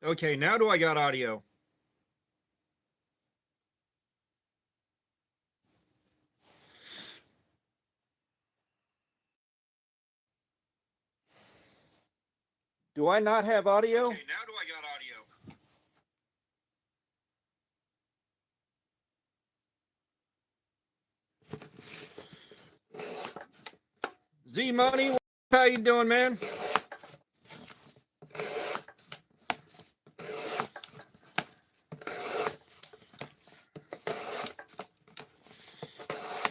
Okay, now do I got audio? Do I not have audio? Okay, now do I got audio? Z Money, how you doing, man?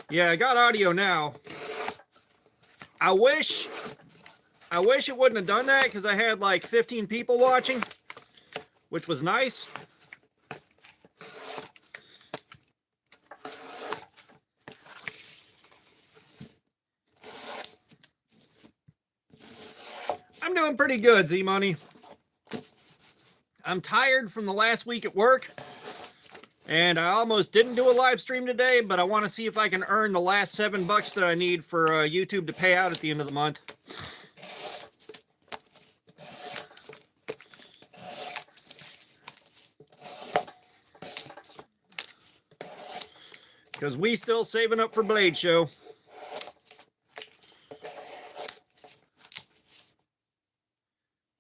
Yeah, I got audio now. I wish it wouldn't have done that because I had like 15 people watching, which was nice. I'm doing pretty good, Z Money. I'm tired from the last week at work, and I almost didn't do a live stream today, but I want to see if I can earn the last $7 that I need for YouTube to pay out at the end of the month. Because we still saving up for Blade Show.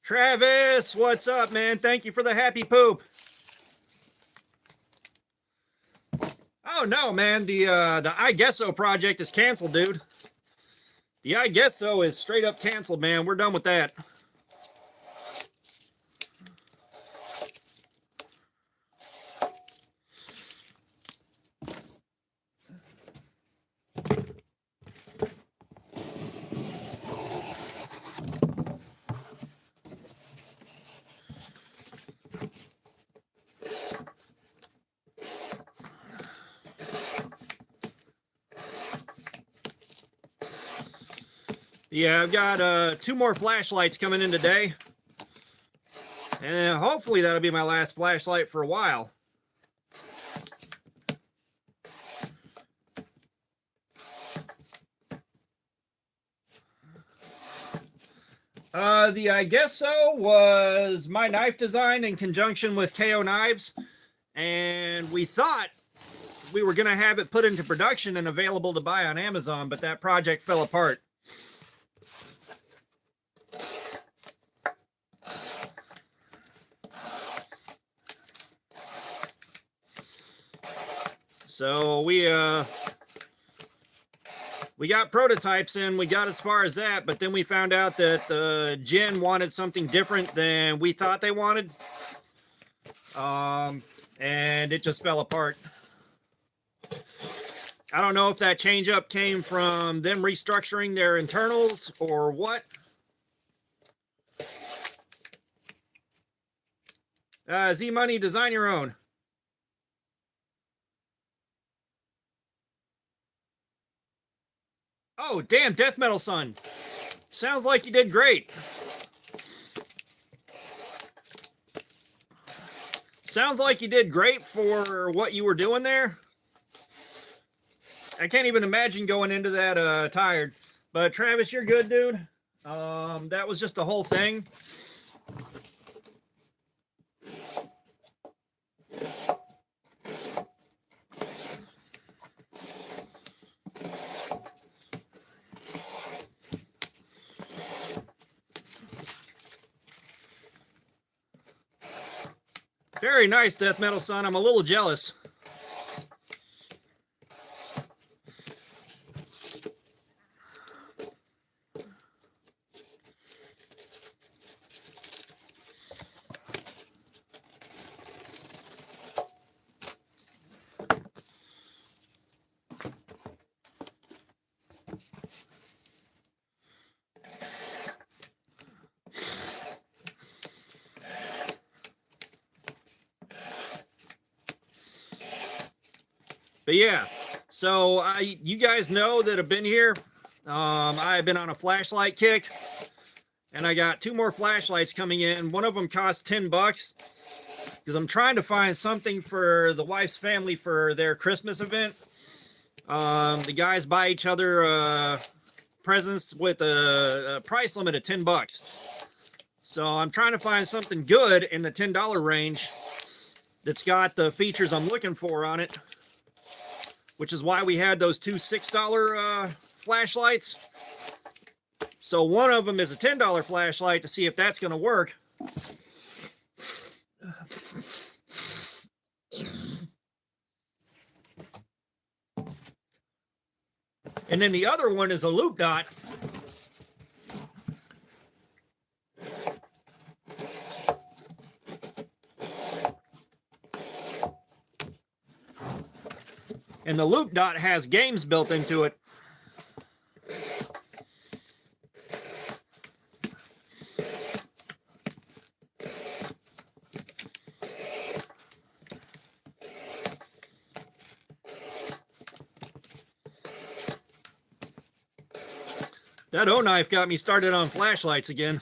Travis, what's up, man? Thank you for the happy poop. Oh no, man, the I Guess So project is canceled, dude. The I Guess So is straight up canceled, man. We're done with that. Yeah, I've got 2 more flashlights coming in today. And hopefully that'll be my last flashlight for a while. The I Guess So was my knife design in conjunction with KO Knives. And we thought we were going to have it put into production and available to buy on Amazon, but that project fell apart. So we got prototypes in, we got as far as that, but then we found out that Jen wanted something different than we thought they wanted. And it just fell apart. I don't know if that change up came from them restructuring their internals or what. Z Money, design your own. Oh, damn, Death Metal Son. Sounds like you did great. Sounds like you did great for what you were doing there. I can't even imagine going into that tired. But Travis, you're good, dude. That was just the whole thing. Very nice, Death Metal Son. I'm a little jealous. But yeah, so you guys know that have been here. I've been on a flashlight kick, and I got 2 more flashlights coming in. One of them costs $10 because I'm trying to find something for the wife's family for their Christmas event. The guys buy each other presents with a price limit of $10. So I'm trying to find something good in the $10 range that's got the features I'm looking for on it, which is why we had those two $6 flashlights. So one of them is a $10 flashlight to see if that's going to work. And then the other one is a loop dot. And the loop dot has games built into it. That O-knife got me started on flashlights again.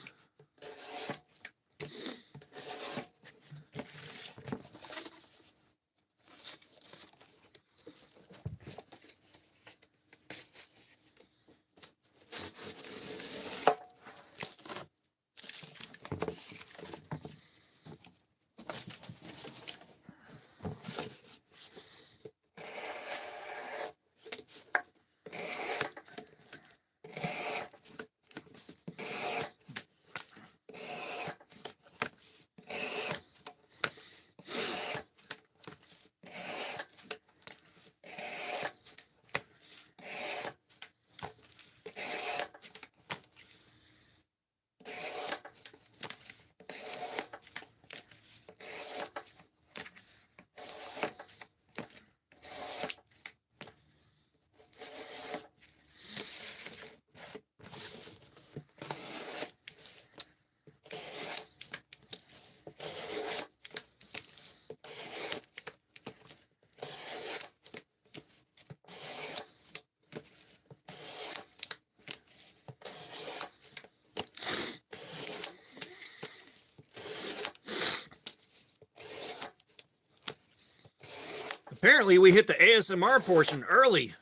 Apparently we hit the ASMR portion early.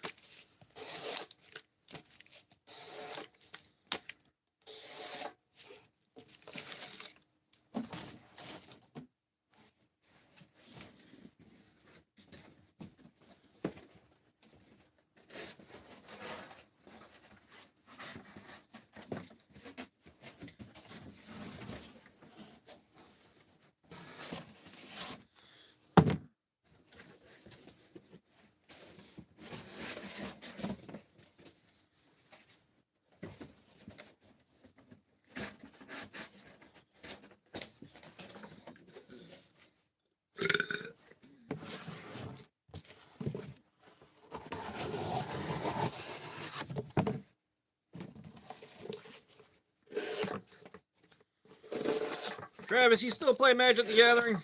Travis, you still play Magic the Gathering?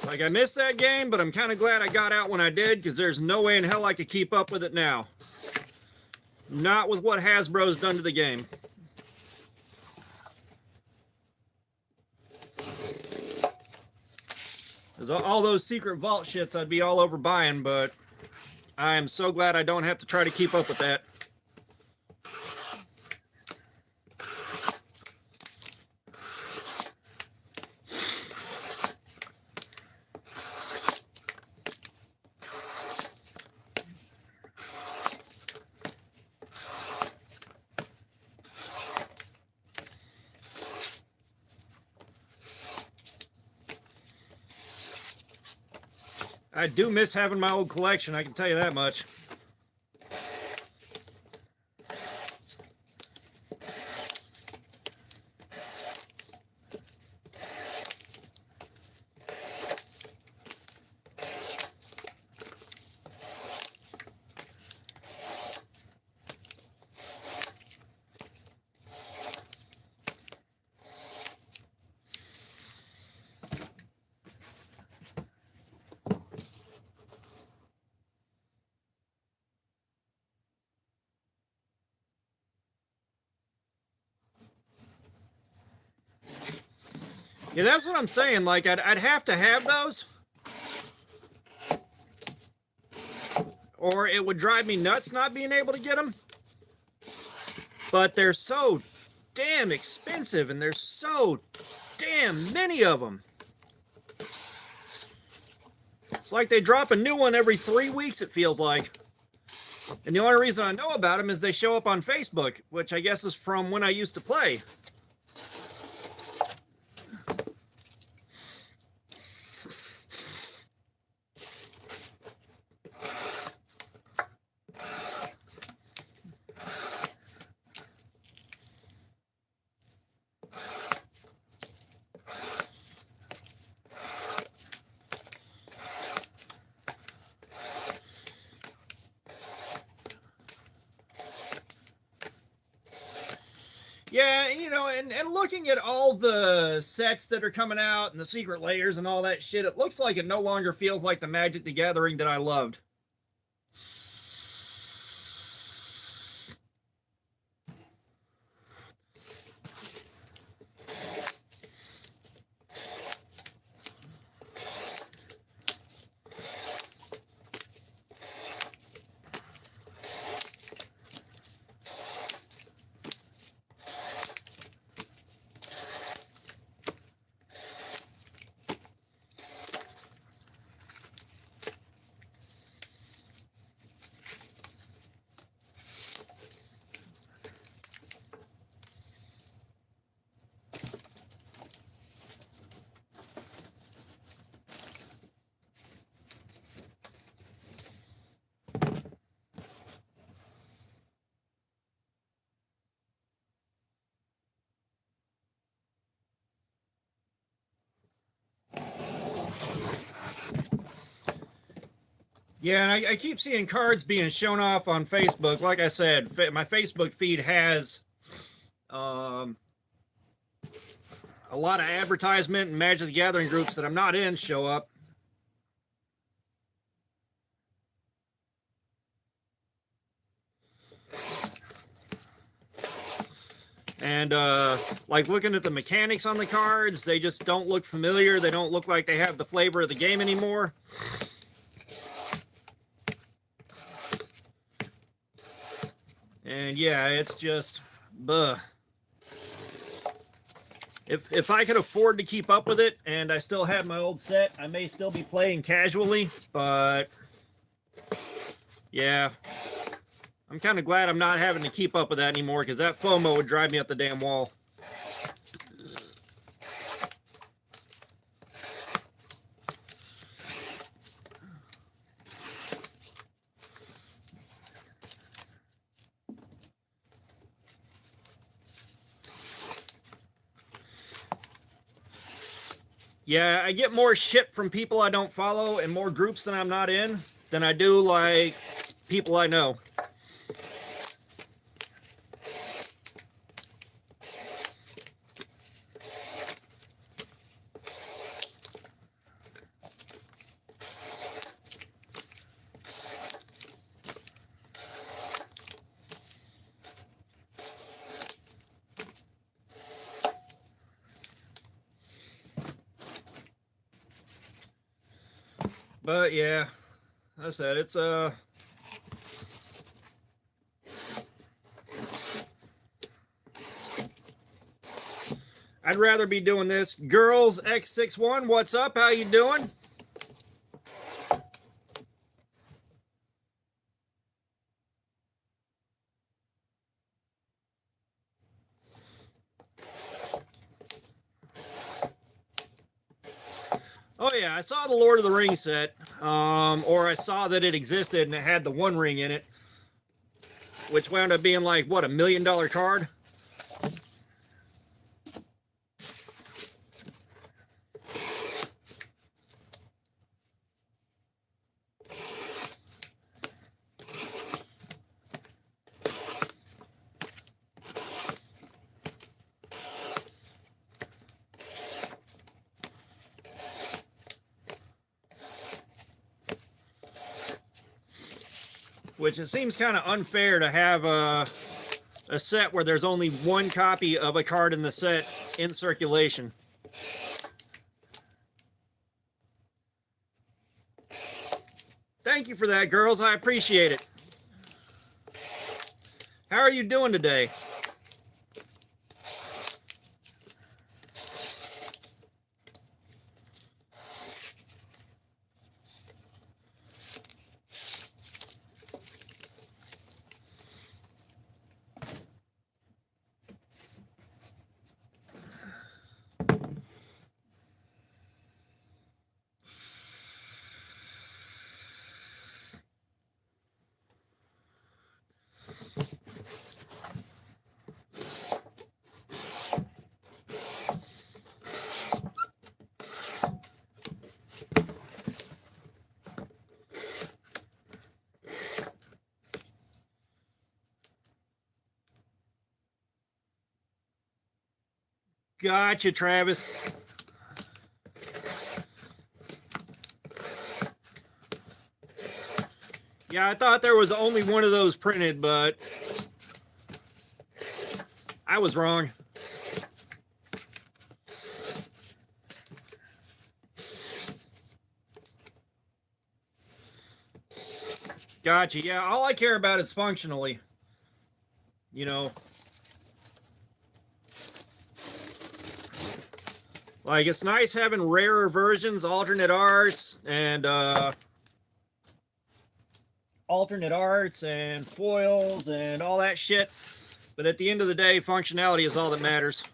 Like, I missed that game, but I'm kind of glad I got out when I did, because there's no way in hell I could keep up with it now. Not with what Hasbro's done to the game. Because all those secret vault shits I'd be all over buying, but I am so glad I don't have to try to keep up with that. I do miss having my old collection, I can tell you that much. Yeah, that's what I'm saying. Like, I'd have to have those. or it would drive me nuts not being able to get them. But they're so damn expensive, and there's so damn many of them. It's like they drop a new one every 3 weeks, it feels like. And the only reason I know about them is they show up on Facebook, which I guess is from when I used to play. Yeah, you know, and looking at all the sets that are coming out and the secret layers and all that shit, it looks like it no longer feels like the Magic the Gathering that I loved. Yeah, and I keep seeing cards being shown off on Facebook. Like I said, my Facebook feed has a lot of advertisement and Magic the Gathering groups that I'm not in show up. And like looking at the mechanics on the cards, they just don't look familiar. They don't look like they have the flavor of the game anymore. And yeah, it's just, buh. If I could afford to keep up with it and I still have my old set, I may still be playing casually, but yeah, I'm kind of glad I'm not having to keep up with that anymore, because that FOMO would drive me up the damn wall. Yeah, I get more shit from people I don't follow and more groups that I'm not in than I do like people I know. But yeah, like I said, it's I'd rather be doing this. Girls X61, what's up? How you doing? Oh yeah, I saw the Lord of the Rings set, or I saw that it existed and it had the One Ring in it, which wound up being like, what, $1 million card? Which it seems kind of unfair to have a set where there's only one copy of a card in the set in circulation. Thank you for that, girls. I appreciate it. How are you doing today? Gotcha, Travis. Yeah, I thought there was only one of those printed, but I was wrong. Gotcha. Yeah, all I care about is functionally. You know, like it's nice having rarer versions, alternate arts, and foils and all that shit. But at the end of the day, functionality is all that matters.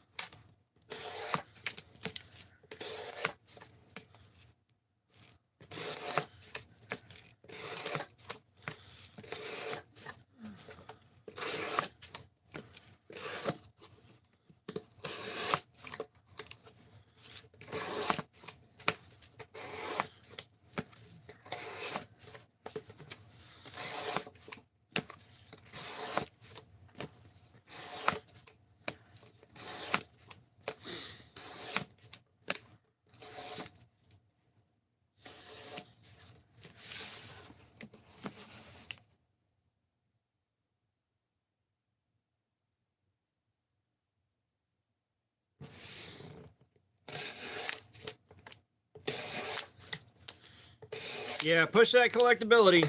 Yeah, push that collectability.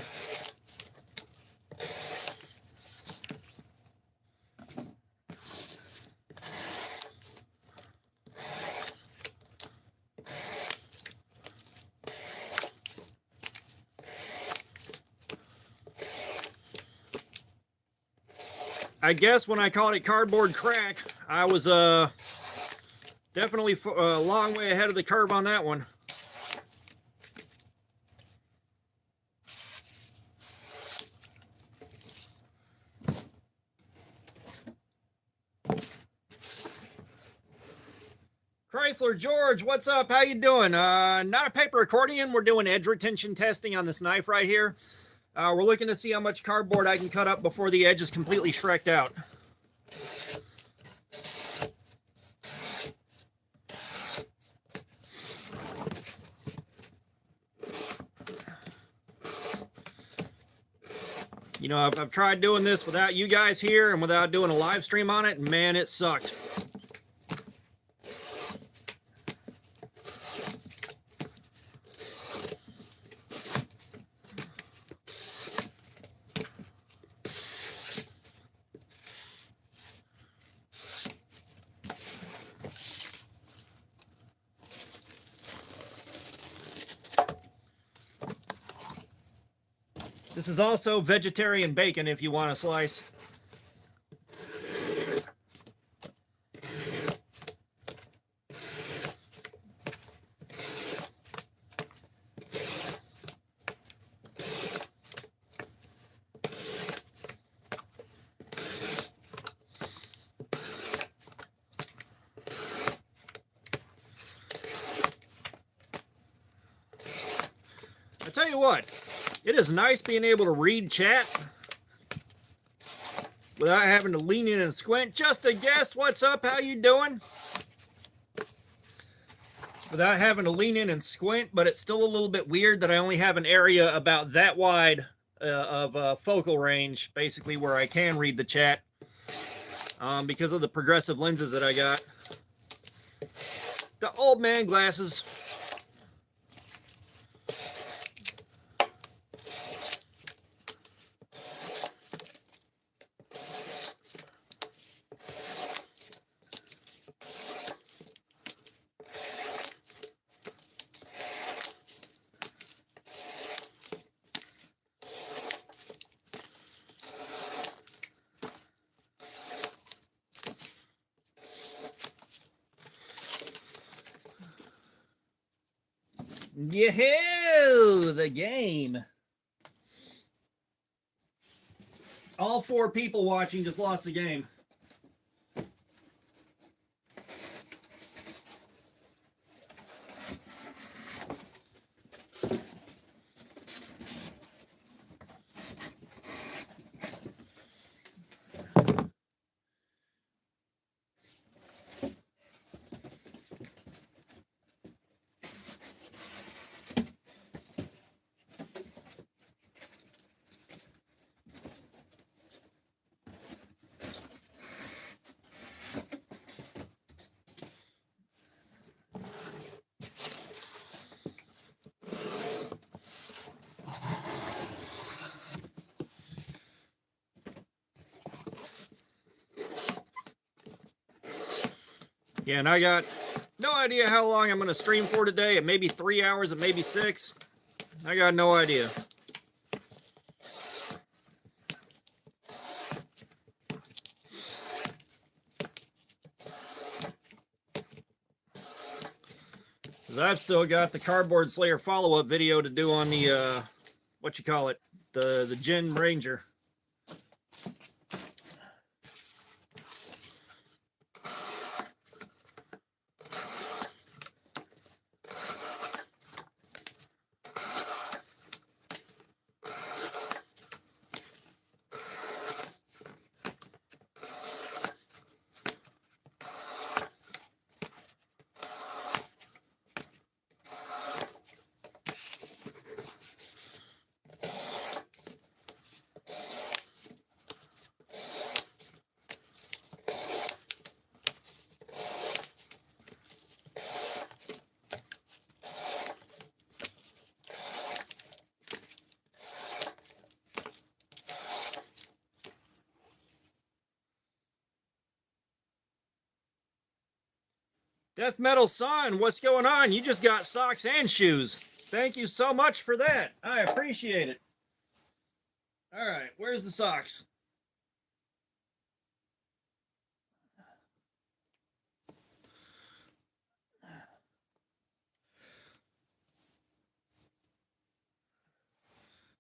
I guess when I called it cardboard crack, I was definitely a long way ahead of the curve on that one. Chrysler George, what's up? How you doing? Not a paper accordion. We're doing edge retention testing on this knife right here. We're looking to see how much cardboard I can cut up before the edge is completely shreked out. You know, I've tried doing this without you guys here and without doing a live stream on it, and man, it sucked. This is also vegetarian bacon if you want a slice. I tell you what, it is nice being able to read chat without having to lean in and squint. Just a guest, what's up? How you doing? Without having to lean in and squint, but it's still a little bit weird that I only have an area about that wide of focal range, basically where I can read the chat because of the progressive lenses that I got. The old man glasses. Yahoo! The game. All 4 people watching just lost the game. Yeah, and I got no idea how long I'm going to stream for today. It may be 3 hours, it may be 6. I got no idea. Because I've still got the Cardboard Slayer follow-up video to do on the, what you call it, the Gen Ranger. Death Metal Son, what's going on? You just got socks and shoes. Thank you so much for that. I appreciate it. All right, where's the socks?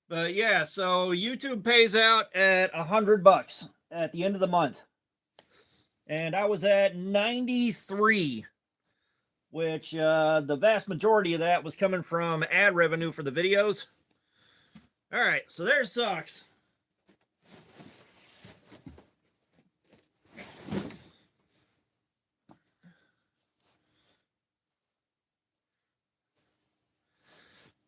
But yeah, so YouTube pays out at $100 at the end of the month. And I was at 93, which the vast majority of that was coming from ad revenue for the videos. All right, so there's socks.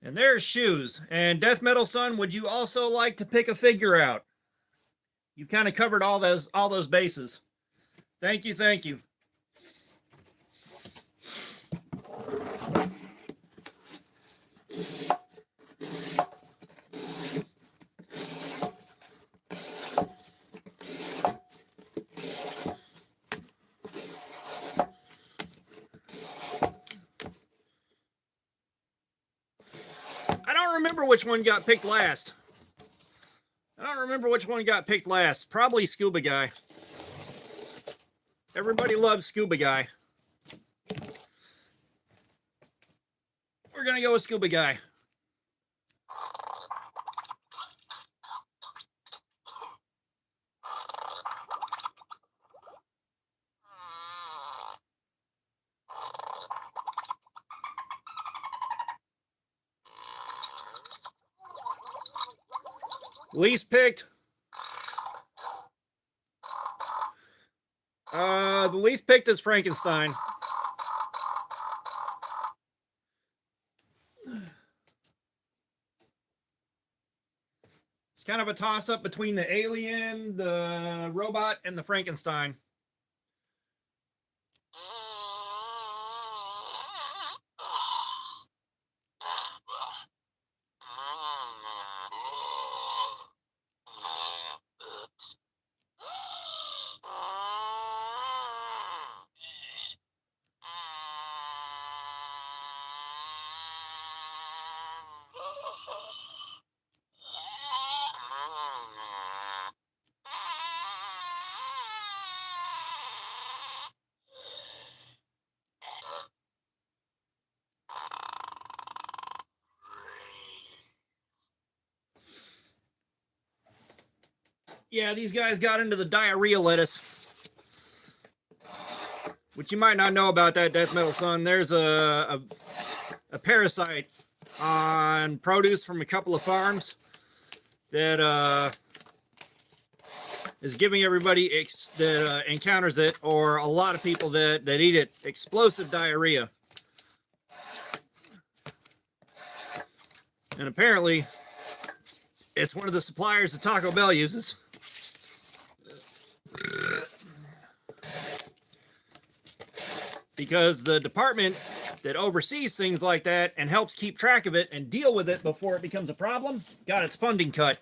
And there's shoes. And Death Metal Son, would you also like to pick a figure out? You've kind of covered all those bases. Thank you, thank you. I don't remember which one got picked last. Probably Scuba Guy. Everybody loves Scuba Guy. We're going to go with Scuba Guy. Least picked. The least picked is Frankenstein. It's kind of a toss-up between the alien, the robot, and the Frankenstein. Yeah, these guys got into the diarrhea lettuce, which you might not know about that, Death Metal Son. There's a parasite on produce from a couple of farms that is giving everybody that encounters it, or a lot of people that eat it, explosive diarrhea. And apparently, it's one of the suppliers that Taco Bell uses. Because the department that oversees things like that and helps keep track of it and deal with it before it becomes a problem got its funding cut.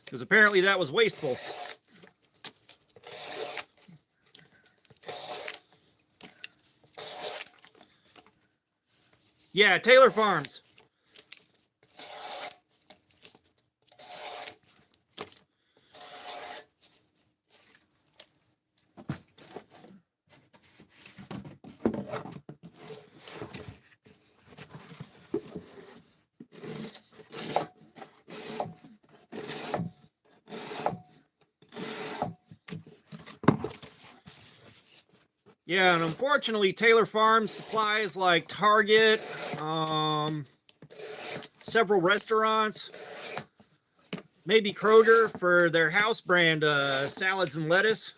Because apparently that was wasteful. Yeah, Taylor Farms. Yeah, and unfortunately, Taylor Farms supplies like Target, several restaurants, maybe Kroger for their house brand salads and lettuce.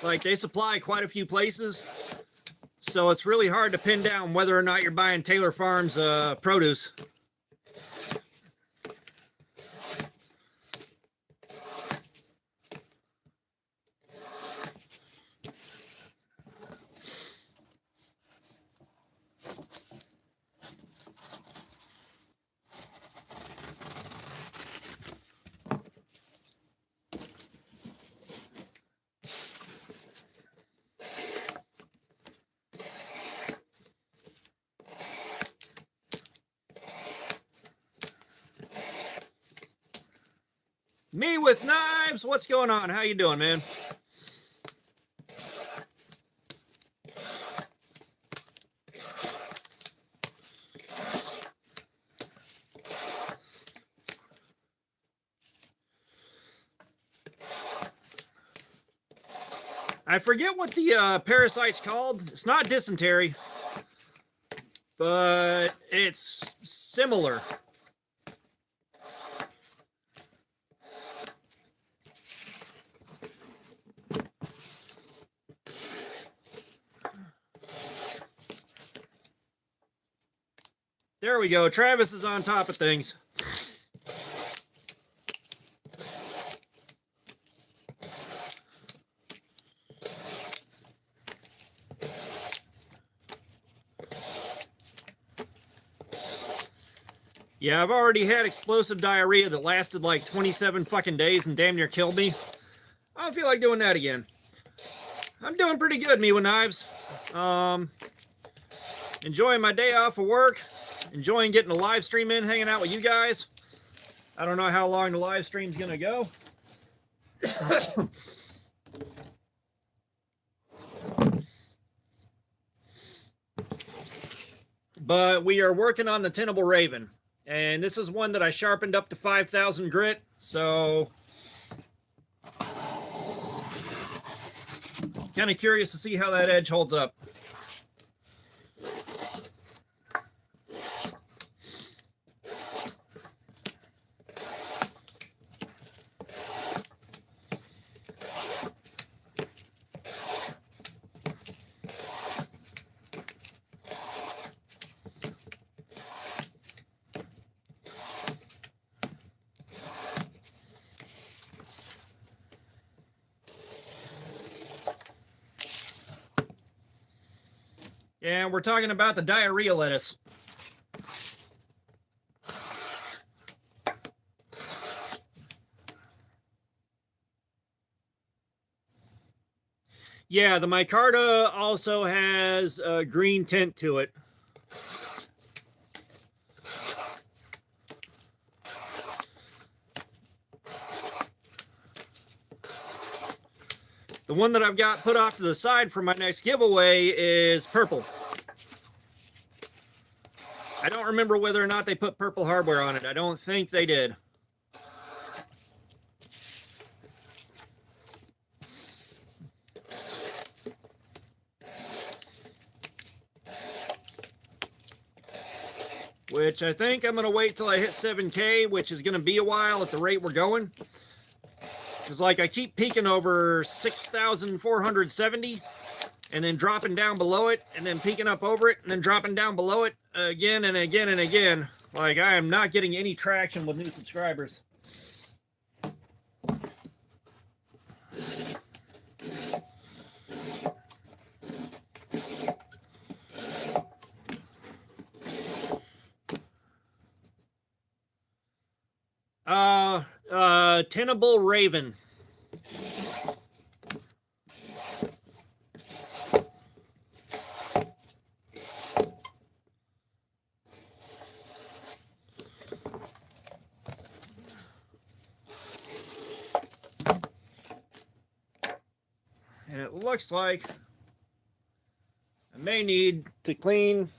Like, they supply quite a few places, so it's really hard to pin down whether or not you're buying Taylor Farms produce. Me with Knives, what's going on? How you doing, man? I forget what the parasite's called. It's not dysentery, but it's similar. There we go. Travis is on top of things. Yeah, I've already had explosive diarrhea that lasted like 27 fucking days and damn near killed me. I don't feel like doing that again. I'm doing pretty good, me with Knives. Enjoying my day off of work. Enjoying getting a live stream in, hanging out with you guys. I don't know how long the live stream's gonna go. But we are working on the Tenable Raven. And this is one that I sharpened up to 5,000 grit. So, kind of curious to see how that edge holds up. And we're talking about the diarrhea lettuce. Yeah, the micarta also has a green tint to it. The one that I've got put off to the side for my next giveaway is purple. I don't don't remember whether or not they put purple hardware on it. I don't think they did. Which I think I'm going to wait till I hit 7K, which is going to be a while at the rate we're going. Because like I keep peaking over 6,470 and then dropping down below it and then peaking up over it and then dropping down below it again and again and again. Like I am not getting any traction with new subscribers. Tenable Raven. And it looks like I may need to clean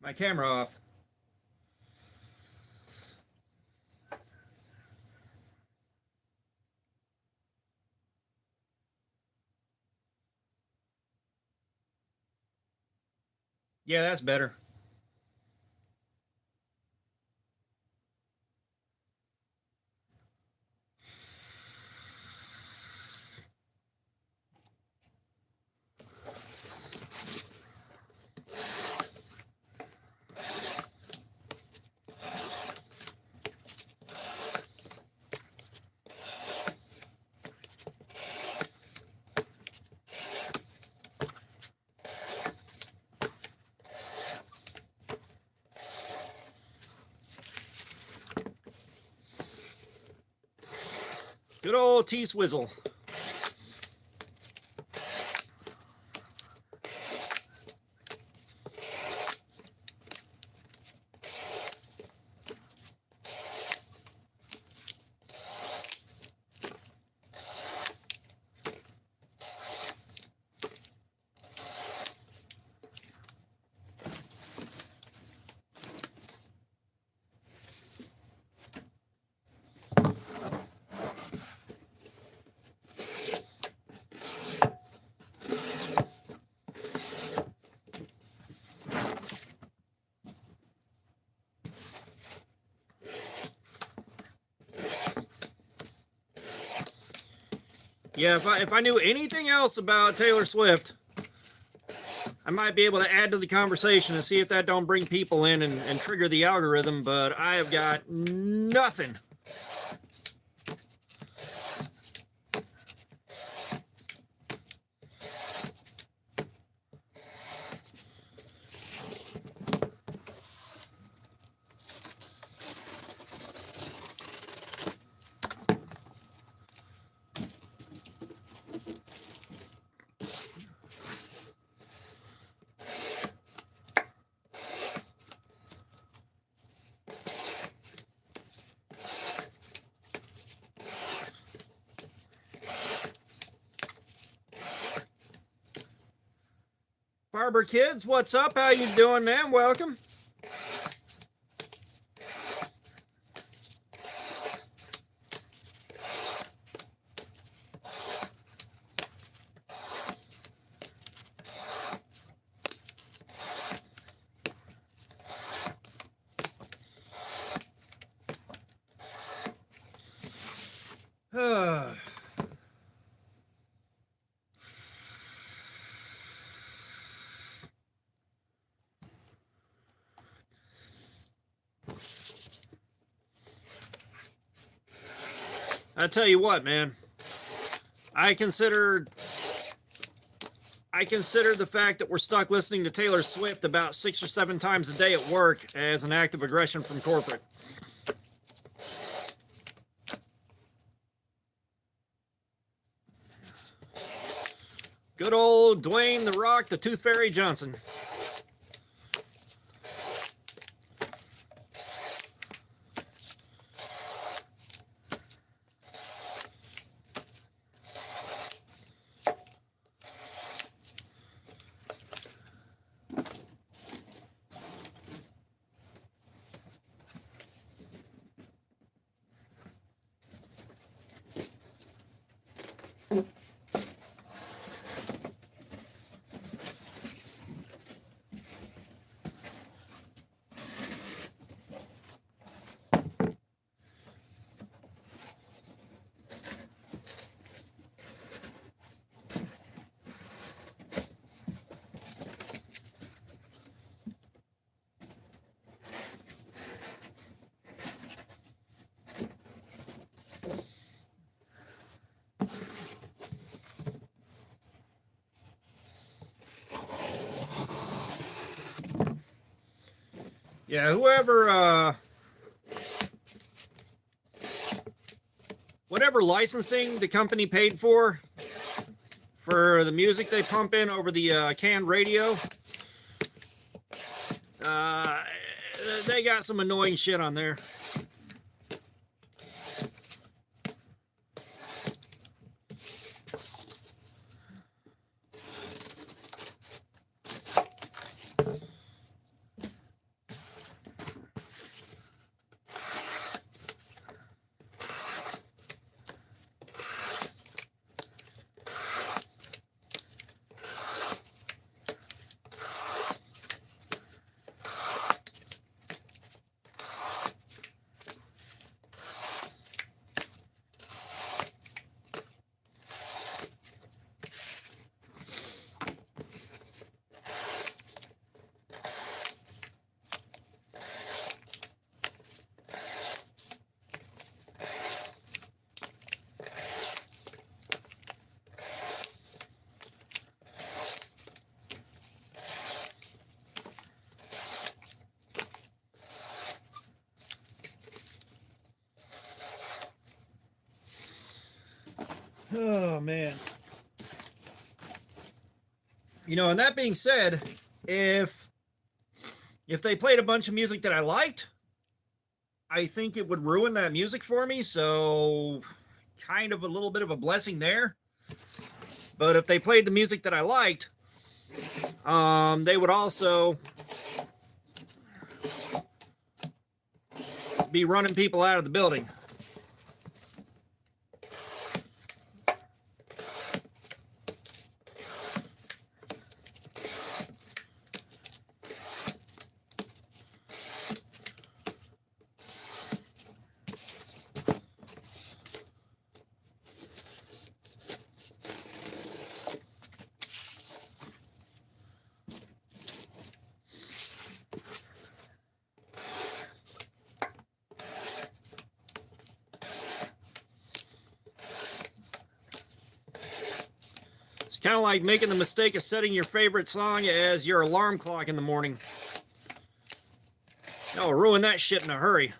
my camera off. Yeah, that's better. Good old T-Swizzle. Yeah, if I knew anything else about Taylor Swift, I might be able to add to the conversation and see if that don't bring people in and trigger the algorithm, but I have got nothing. Barber Kids, what's up? How you doing, man? Welcome. I tell you what, man. I consider the fact that we're stuck listening to Taylor Swift about 6 or 7 times a day at work as an act of aggression from corporate. Good old Dwayne "The Rock" the Tooth Fairy Johnson. Yeah, whoever, whatever licensing the company paid for the music they pump in over the canned radio, they got some annoying shit on there. Oh man. You know, and that being said, if they played a bunch of music that I liked, I think it would ruin that music for me. So kind of a little bit of a blessing there. But if they played the music that I liked, they would also be running people out of the building. It's kind of like making the mistake of setting your favorite song as your alarm clock in the morning. Oh, ruin that shit in a hurry.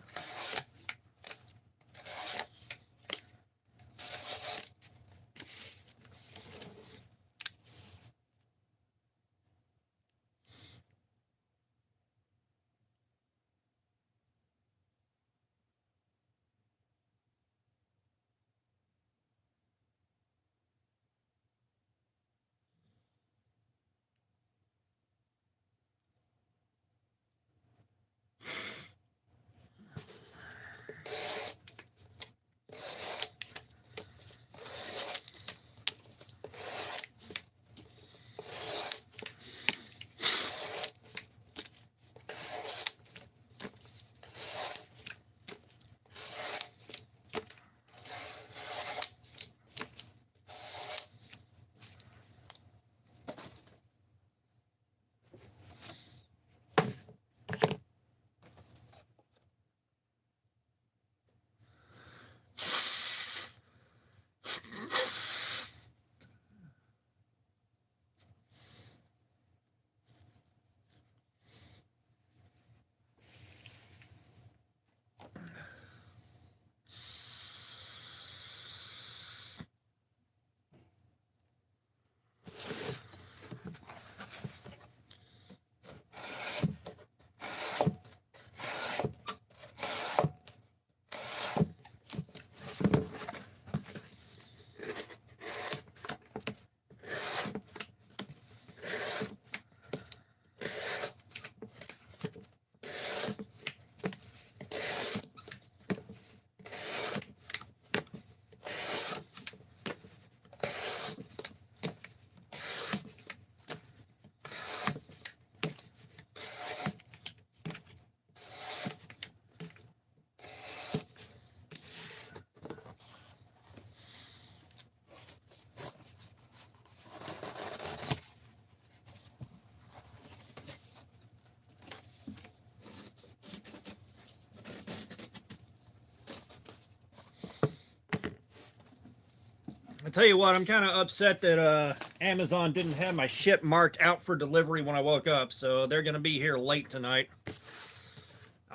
I tell you what, I'm kind of upset that Amazon didn't have my shit marked out for delivery when I woke up, so they're going to be here late tonight.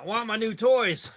I want my new toys.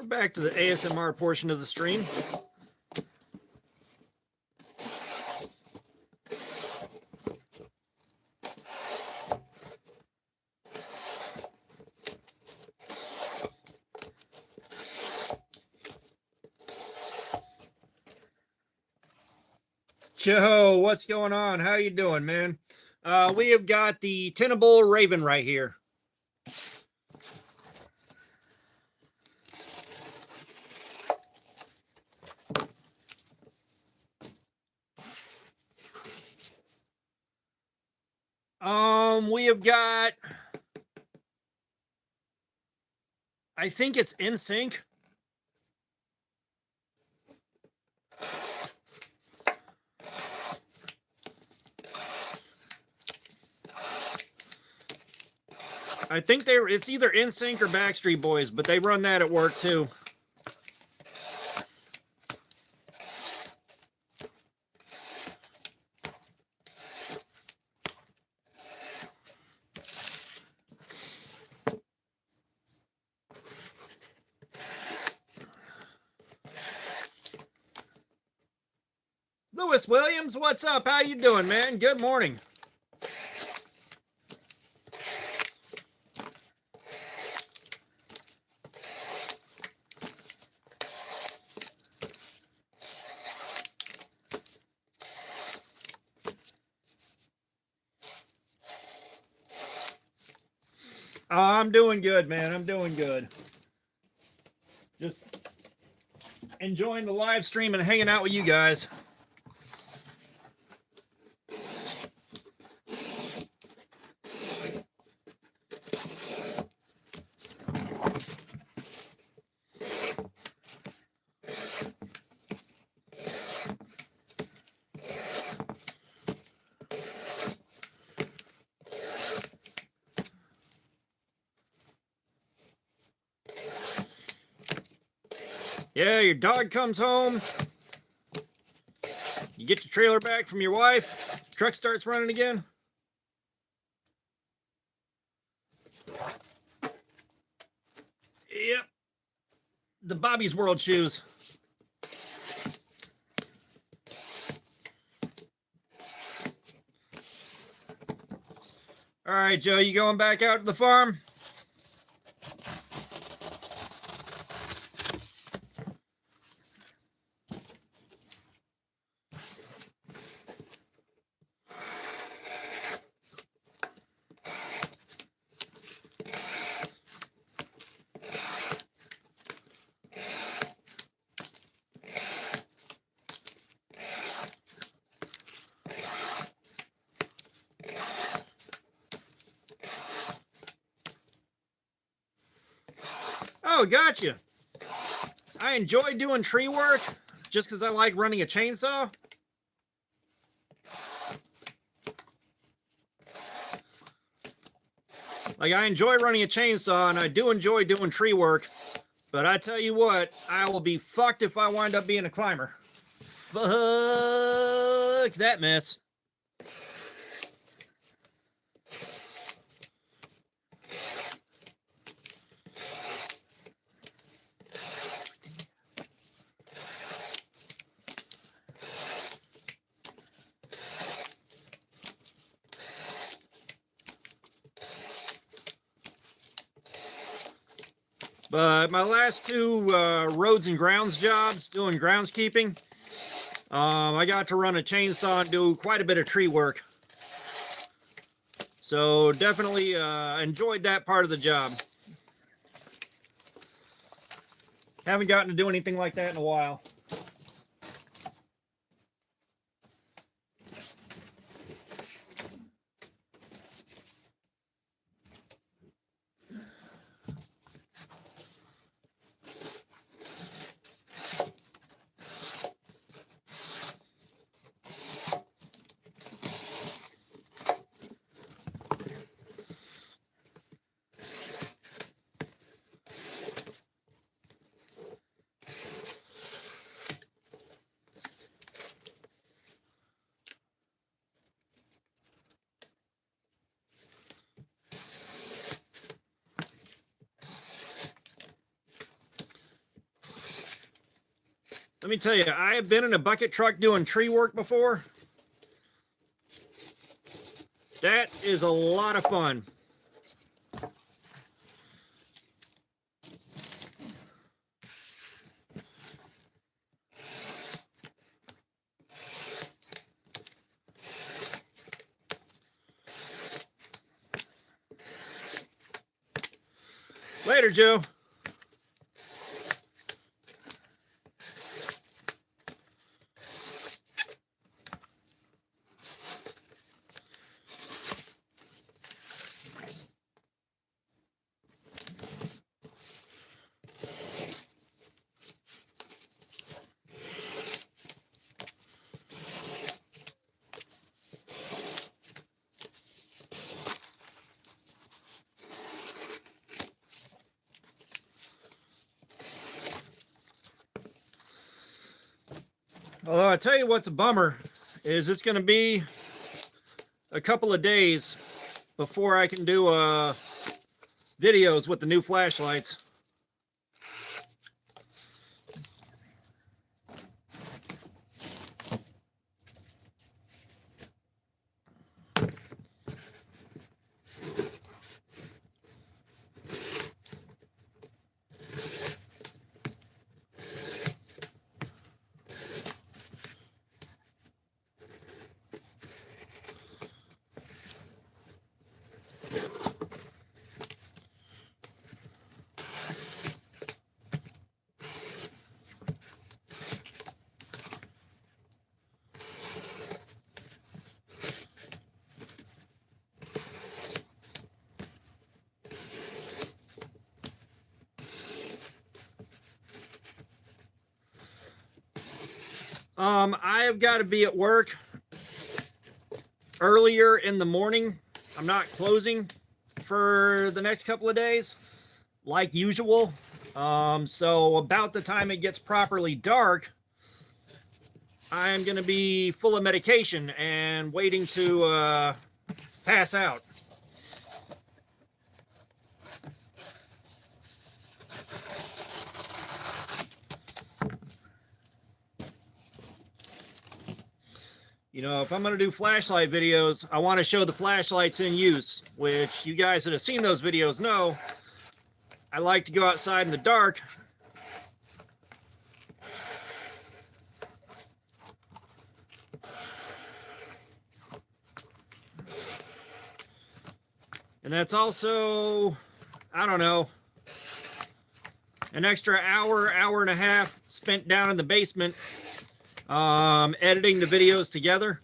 Back to the ASMR portion of the stream. Joe, what's going on? How you doing, man? We have got the Tenable Raven right here. We have got, I think it's NSYNC. I think it's either NSYNC or Backstreet Boys, but they run that at work too. Lewis Williams, what's up? How you doing, man? Good morning. I'm doing good, man. I'm doing good. Just enjoying the live stream and hanging out with you guys. Yeah, your dog comes home. You get your trailer back from your wife. Truck starts running again. Yep. The Bobby's World shoes. All right, Joe, you going back out to the farm? Oh, gotcha. I enjoy doing tree work just because I like running a chainsaw. Like, I enjoy running a chainsaw and I do enjoy doing tree work, but I tell you what, I will be fucked if I wind up being a climber. Fuck that mess. But my last two roads and grounds jobs, doing groundskeeping, I got to run a chainsaw and do quite a bit of tree work. So definitely enjoyed that part of the job. Haven't gotten to do anything like that in a while. Let me tell you, I have been in a bucket truck doing tree work before. That is a lot of fun. Later, Joe. Although I tell you what's a bummer is it's going to be a couple of days before I can do videos with the new flashlights. I have got to be at work earlier in the morning. I'm not closing for the next couple of days like usual. So about the time it gets properly dark, I'm going to be full of medication and waiting to pass out. You know, if I'm going to do flashlight videos, I want to show the flashlights in use, which you guys that have seen those videos know. I like to go outside in the dark and that's also, I don't know, an extra hour and a half spent down in the basement editing the videos together.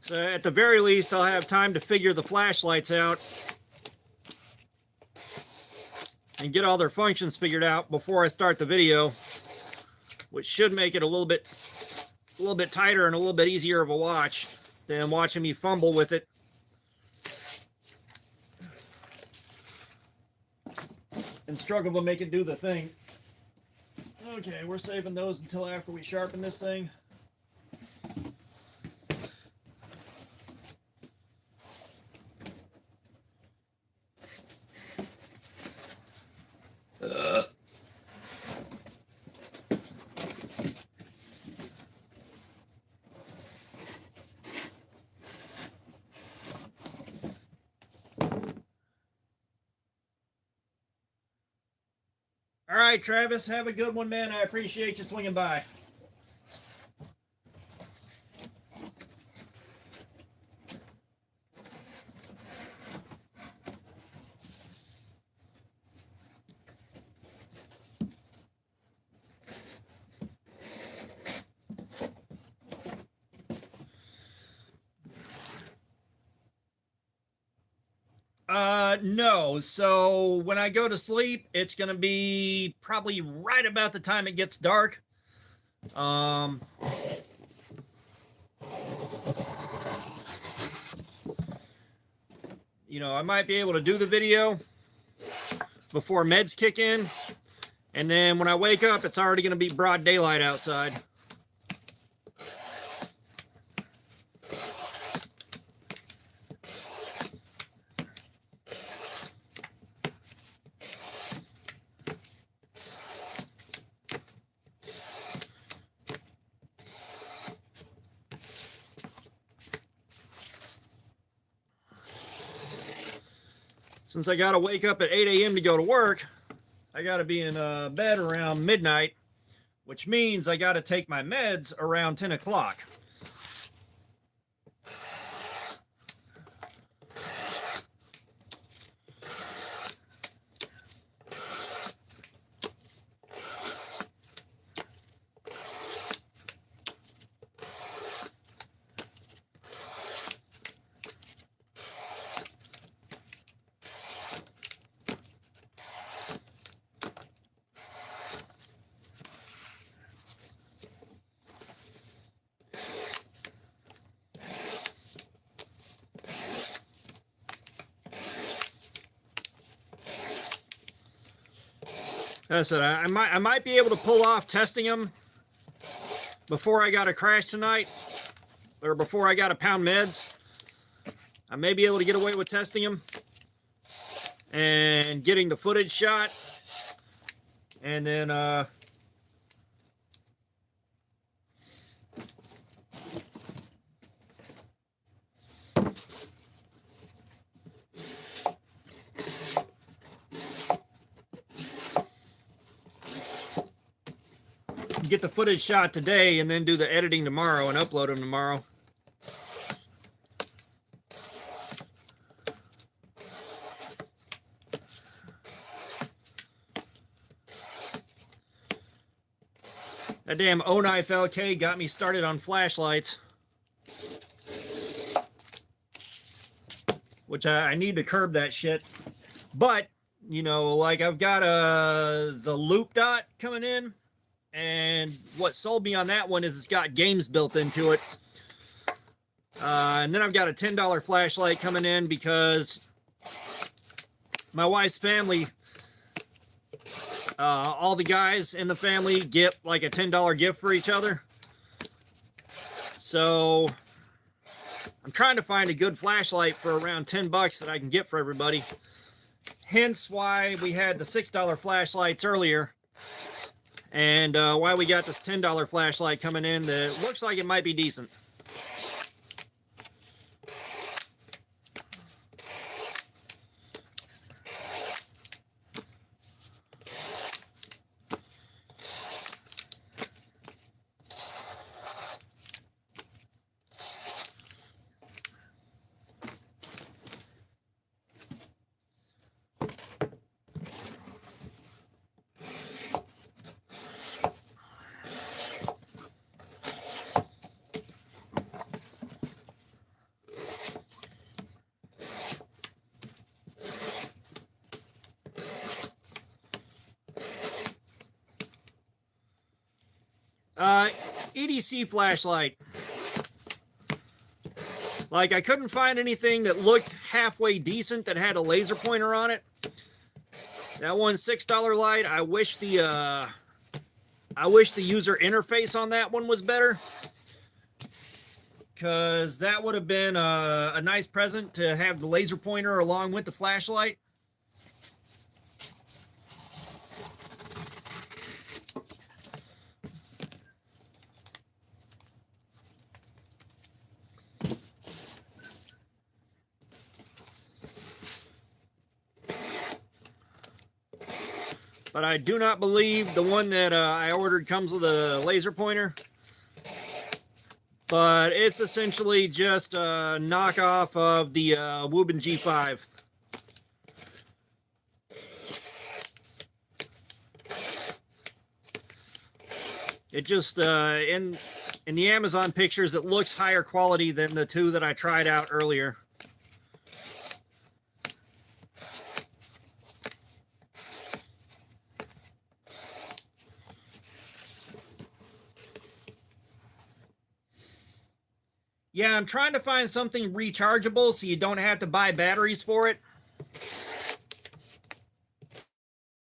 So at the very least, I'll have time to figure the flashlights out and get all their functions figured out before I start the video, which should make it a little bit tighter and a little bit easier of a watch than watching me fumble with it. And struggle to make it do the thing. Okay, we're saving those until after we sharpen this thing. All right, Travis, have a good one, man. I appreciate you swinging by. No. So when I go to sleep, it's going to be probably right about the time it gets dark. You know, I might be able to do the video before meds kick in. And then when I wake up, it's already going to be broad daylight outside. Since I got to wake up at 8 a.m. to go to work, I got to be in bed around midnight, which means I got to take my meds around 10 o'clock. I said I might be able to pull off testing them before I got a crash tonight, or before I got to pound meds. I may be able to get away with testing them and getting the footage shot, and then get the footage shot today and then do the editing tomorrow and upload them tomorrow. That damn O-Knife LK got me started on flashlights, which I need to curb that shit. But, you know, like I've got the Loop Dot coming in, and what sold me on that one is it's got games built into it. And then I've got a $10 flashlight coming in because my wife's family, all the guys in the family get like a $10 gift for each other. So I'm trying to find a good flashlight for around 10 bucks that I can get for everybody. Hence why we had the $6 flashlights earlier, and why we got this $10 flashlight coming in that looks like it might be decent. EDC flashlight. Like, I couldn't find anything that looked halfway decent that had a laser pointer on it. That one $6 light, I wish the user interface on that one was better, because that would have been a nice present to have the laser pointer along with the flashlight. But I do not believe the one that I ordered comes with a laser pointer. But it's essentially just a knockoff of the Wubin G5. It just, in the Amazon pictures, it looks higher quality than the two that I tried out earlier. Yeah, I'm trying to find something rechargeable so you don't have to buy batteries for it.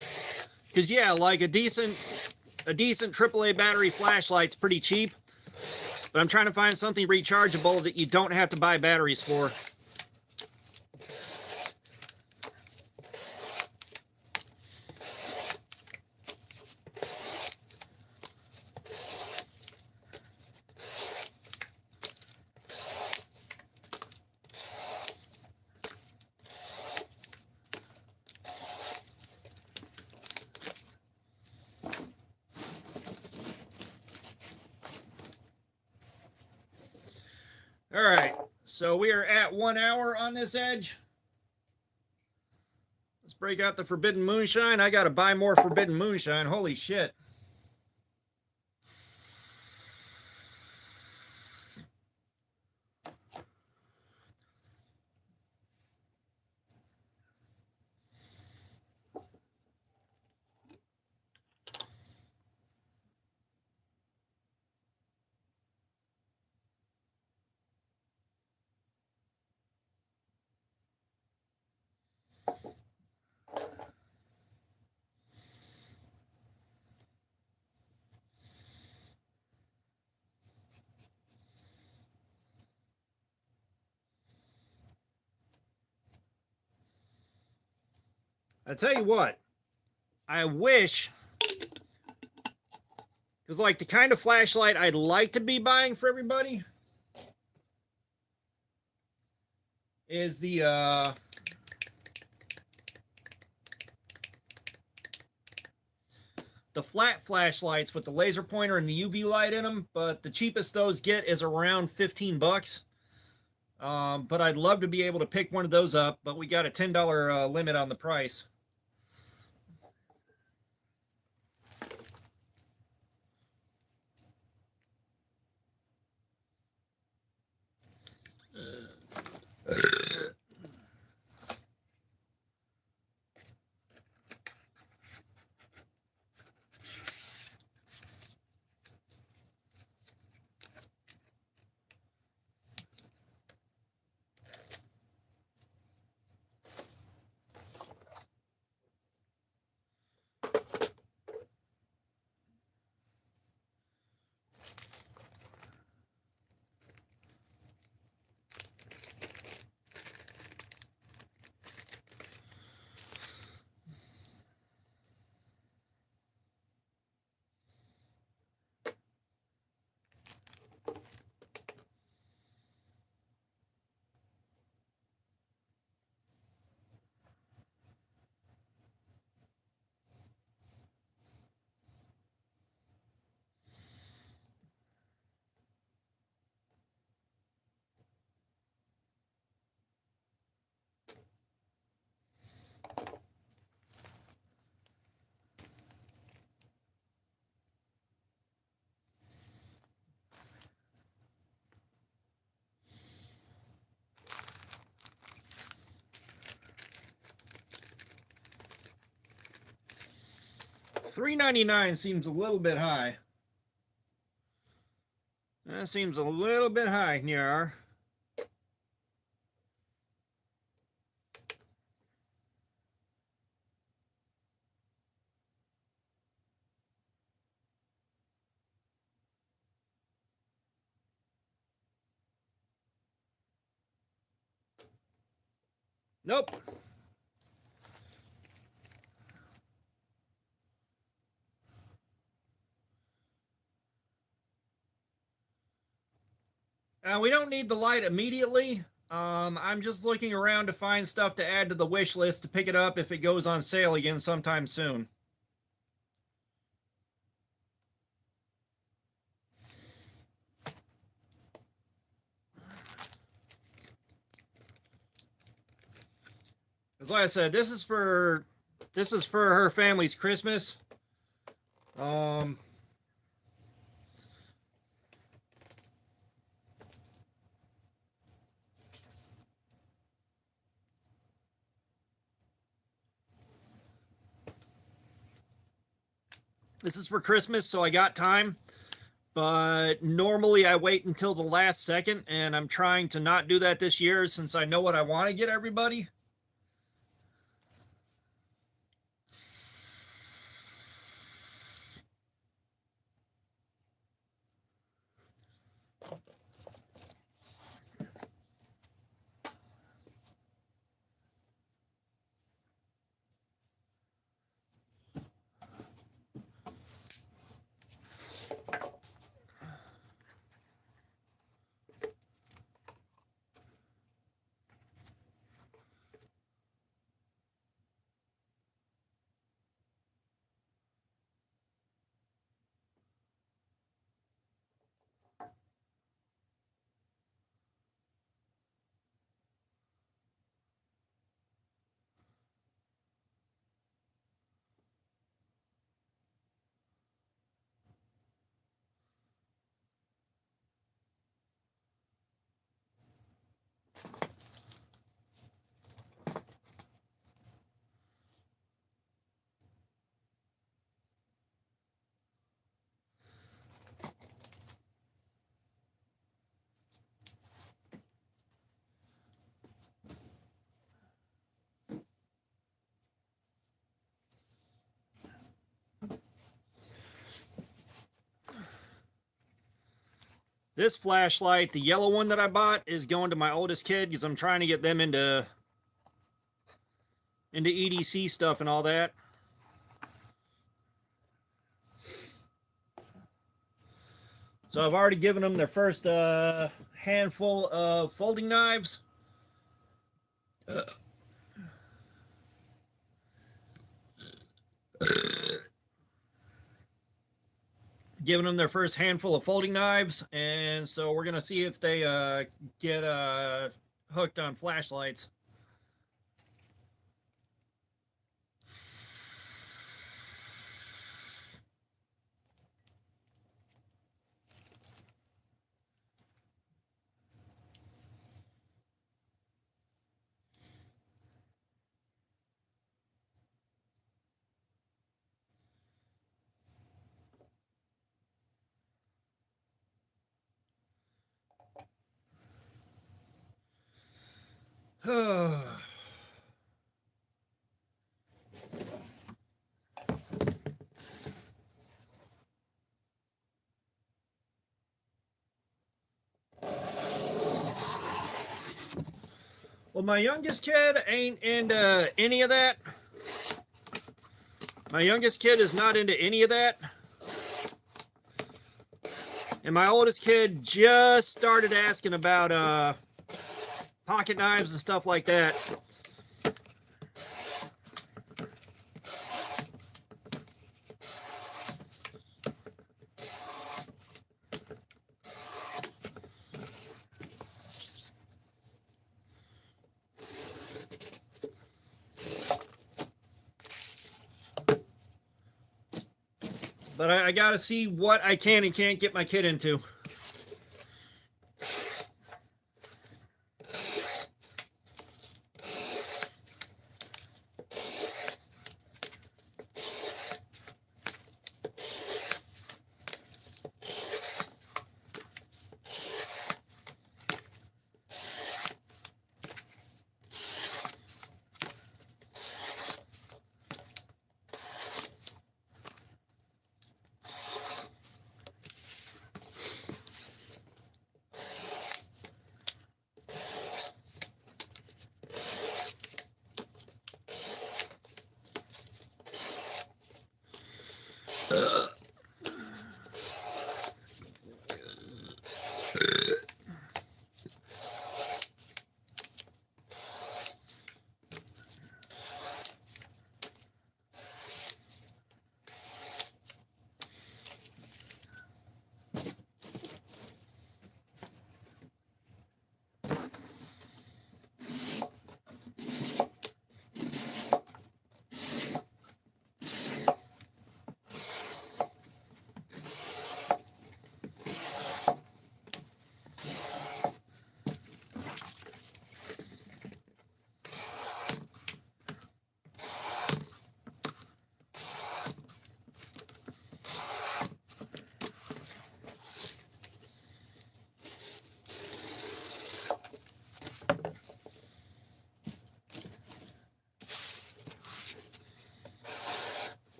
Because, yeah, like a decent AAA battery flashlight's pretty cheap. But I'm trying to find something rechargeable that you don't have to buy batteries for. All right, so we are at 1 hour on this edge. Let's break out the Forbidden Moonshine. I got to buy more Forbidden Moonshine. Holy shit. I tell you what, I wish, because like the kind of flashlight I'd like to be buying for everybody is the flat flashlights with the laser pointer and the UV light in them, but the cheapest those get is around 15 bucks. But I'd love to be able to pick one of those up, but we got a $10 limit on the price. $3.99 seems a little bit high. That seems a little bit high, Nyar. Nope. We don't need the light immediately. I'm just looking around to find stuff to add to the wish list to pick it up if it goes on sale again sometime soon. As like I said, this is for her family's Christmas. This is for Christmas, so I got time. But normally I wait until the last second, and I'm trying to not do that this year since I know what I want to get everybody. This flashlight, the yellow one that I bought, is going to my oldest kid because I'm trying to get them into EDC stuff and all that. So I've already given them their first handful of folding knives. Giving them their first handful of folding knives, and so we're gonna see if they get hooked on flashlights. Well, my youngest kid ain't into any of that. My youngest kid is not into any of that. And my oldest kid just started asking about pocket knives and stuff like that. But I got to see what I can and can't get my kid into.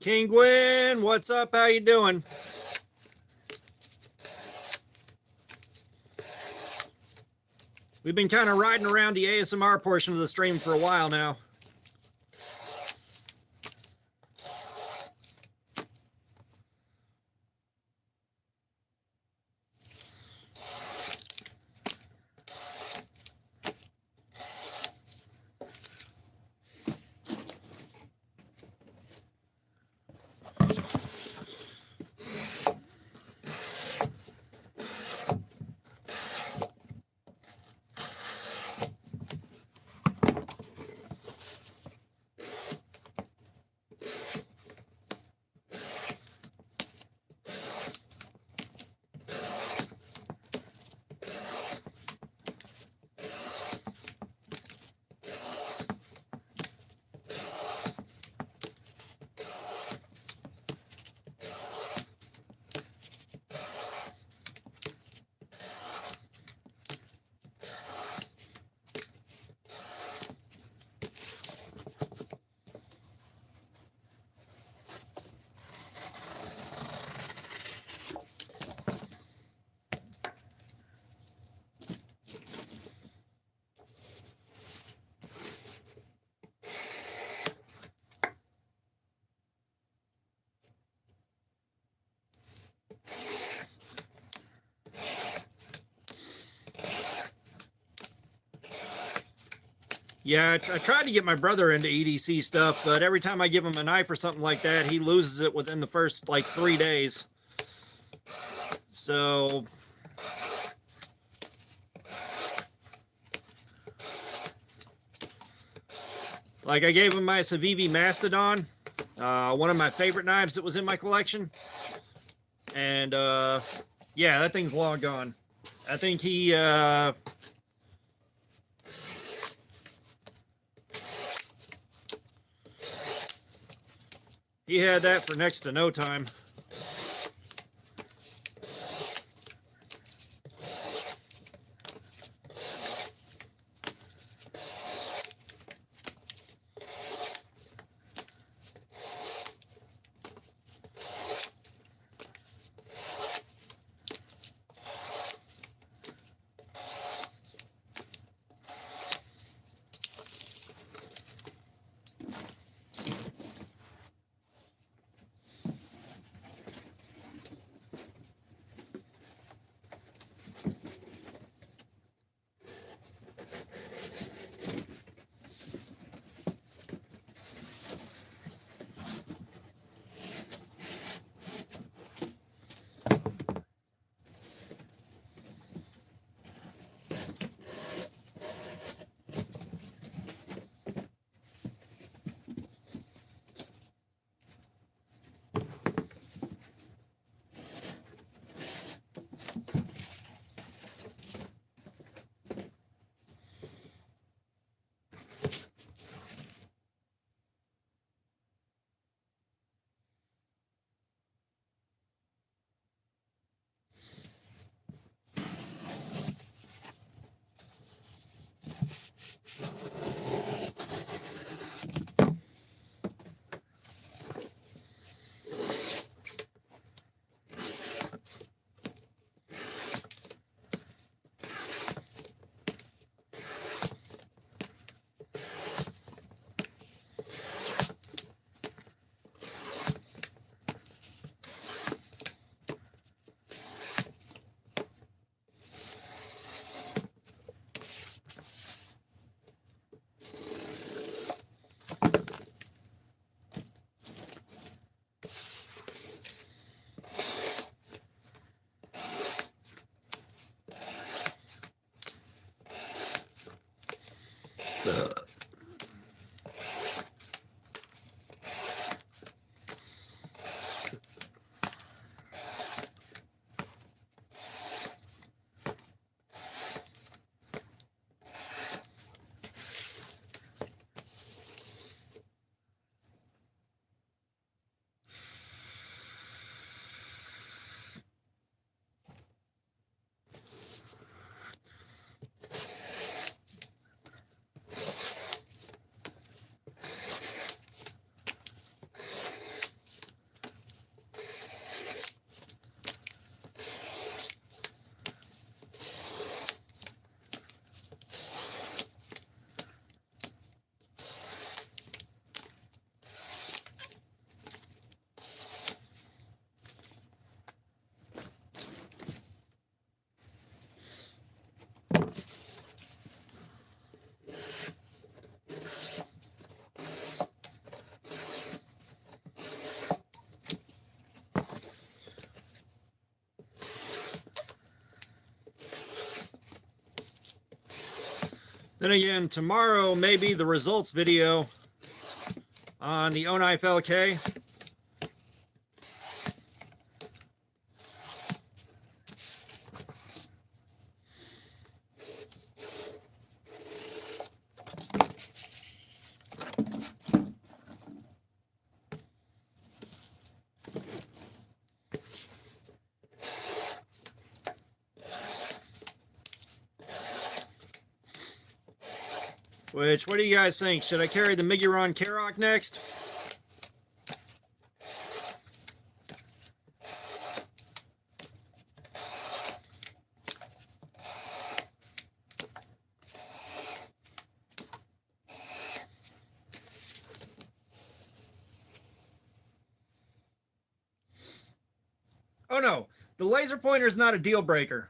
King Gwen, what's up? How you doing? We've been kind of riding around the ASMR portion of the stream for a while now. Yeah, I tried to get my brother into EDC stuff, but every time I give him a knife or something like that, he loses it within the first like 3 days. So Like I gave him my Civivi Mastodon, one of my favorite knives that was in my collection. And yeah, that thing's long gone. I think he had that for next to no time. Then again, tomorrow may be the results video on the O-Knife LK. Which, what do you guys think? Should I carry the Miguron Karoq next? Oh no, the laser pointer is not a deal breaker.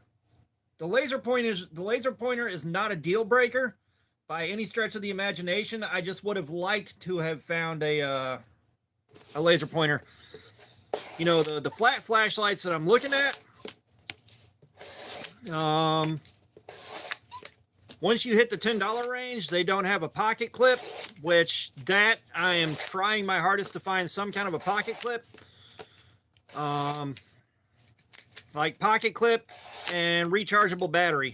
The laser pointer is not a deal breaker by any stretch of the imagination. I just would have liked to have found a laser pointer. You know, the flat flashlights that I'm looking at, Once you hit the $10 range, they don't have a pocket clip, which that I am trying my hardest to find some kind of a pocket clip. Like pocket clip and rechargeable battery.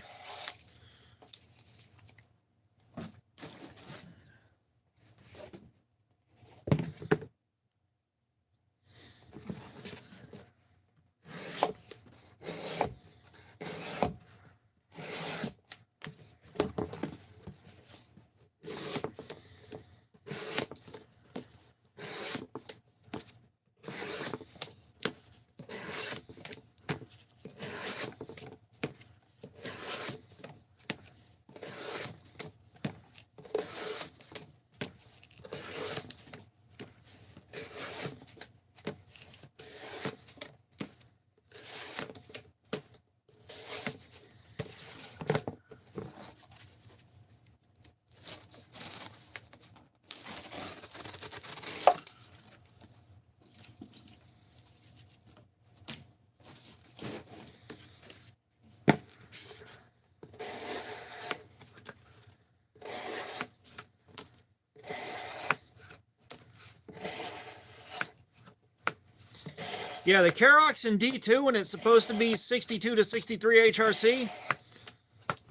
Yeah, the Karox in D2, and it's supposed to be 62 to 63 HRC.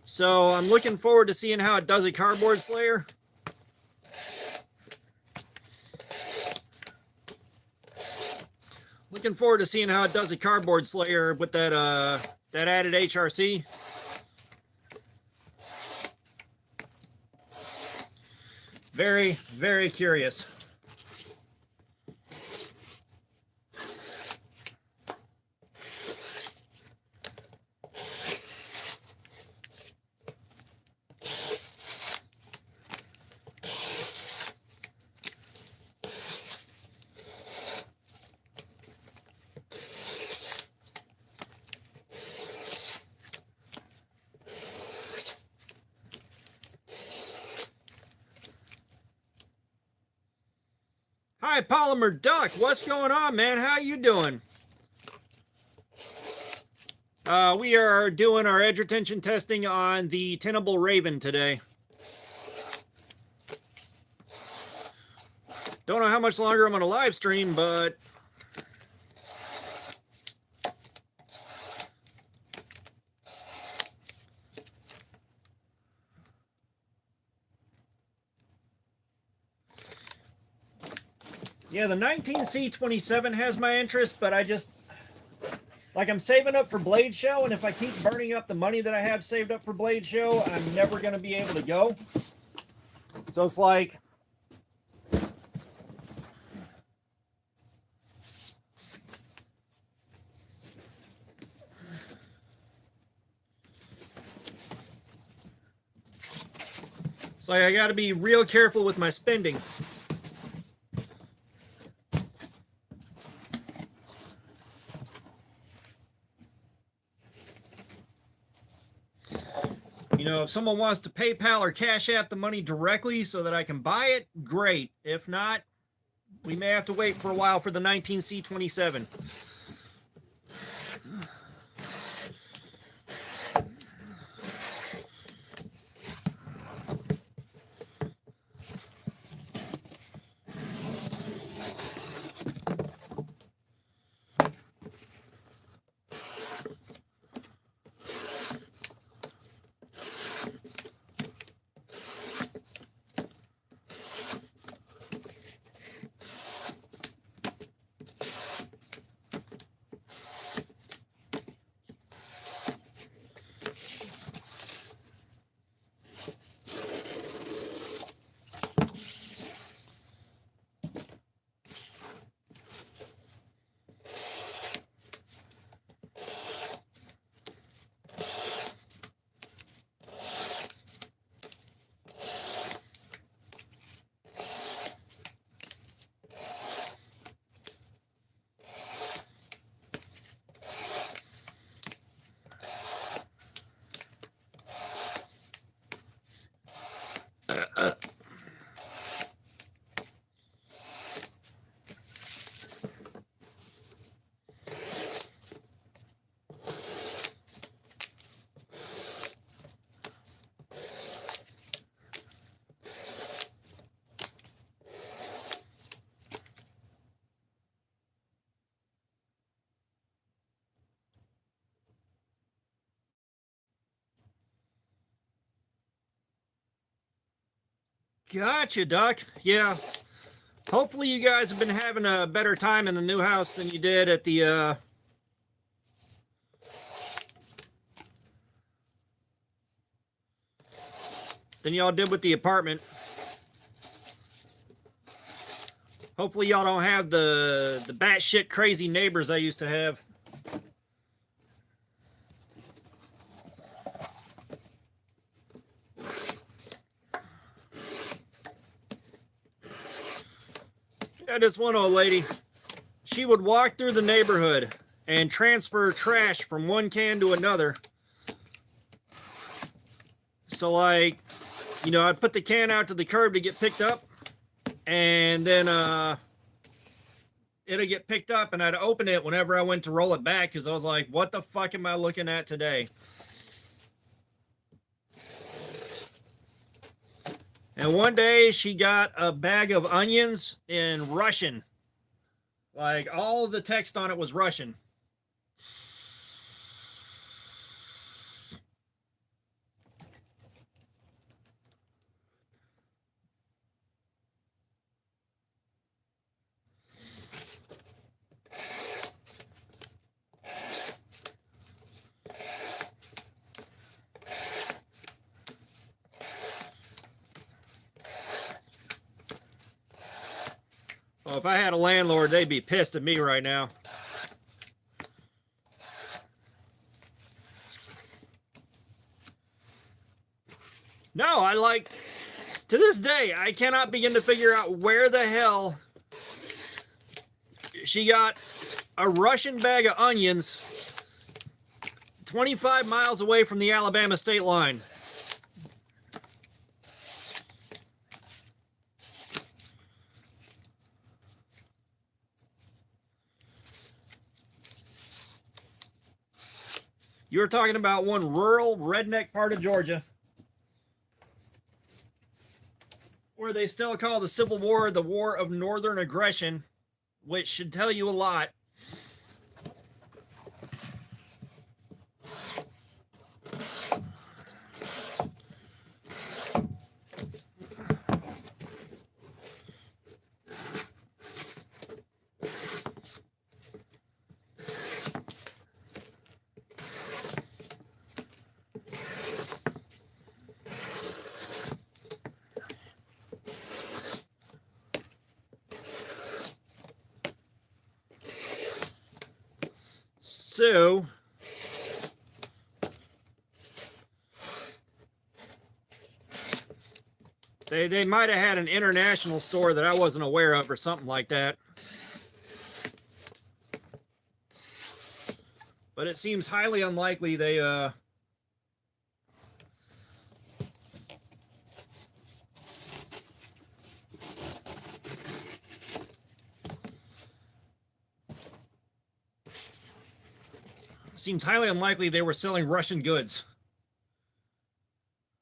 So I'm looking forward to seeing how it does at Cardboard Slayer. Looking forward to seeing how it does at Cardboard Slayer with that that added HRC. Very, very curious. Hi, Polymer Duck. What's going on, man? How you doing? We are doing our edge retention testing on the Tenable Raven today. Don't know how much longer I'm going to live stream, but yeah, the 19C27 has my interest, but I just, like, I'm saving up for Blade Show, and if I keep burning up the money that I have saved up for Blade Show, I'm never going to be able to go. So it's like, I got to be real careful with my spending. You know, if someone wants to PayPal or Cash App the money directly so that I can buy it, great. If not, we may have to wait for a while for the 19C27. Gotcha, Duck. Yeah. Hopefully you guys have been having a better time in the new house than you did at the than y'all did with the apartment. Hopefully y'all don't have the batshit crazy neighbors I used to have. Yeah, this one old lady, she would walk through the neighborhood and transfer trash from one can to another. So like, you know, I'd put the can out to the curb to get picked up, and then it'll get picked up, and I'd open it whenever I went to roll it back because I was like, what the fuck am I looking at today? And one day she got a bag of onions in Russian. Like all the text on it was Russian. Well, if I had a landlord, they'd be pissed at me right now. No, I like, to this day, I cannot begin to figure out where the hell she got a Russian bag of onions 25 miles away from the Alabama state line. You were talking about one rural redneck part of Georgia where they still call the Civil War the War of Northern Aggression, which should tell you a lot. So, they might have had an international store that I wasn't aware of or something like that. But it seems highly unlikely they were selling Russian goods.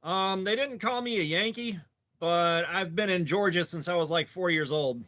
They didn't call me a Yankee, but I've been in Georgia since I was like 4 years old.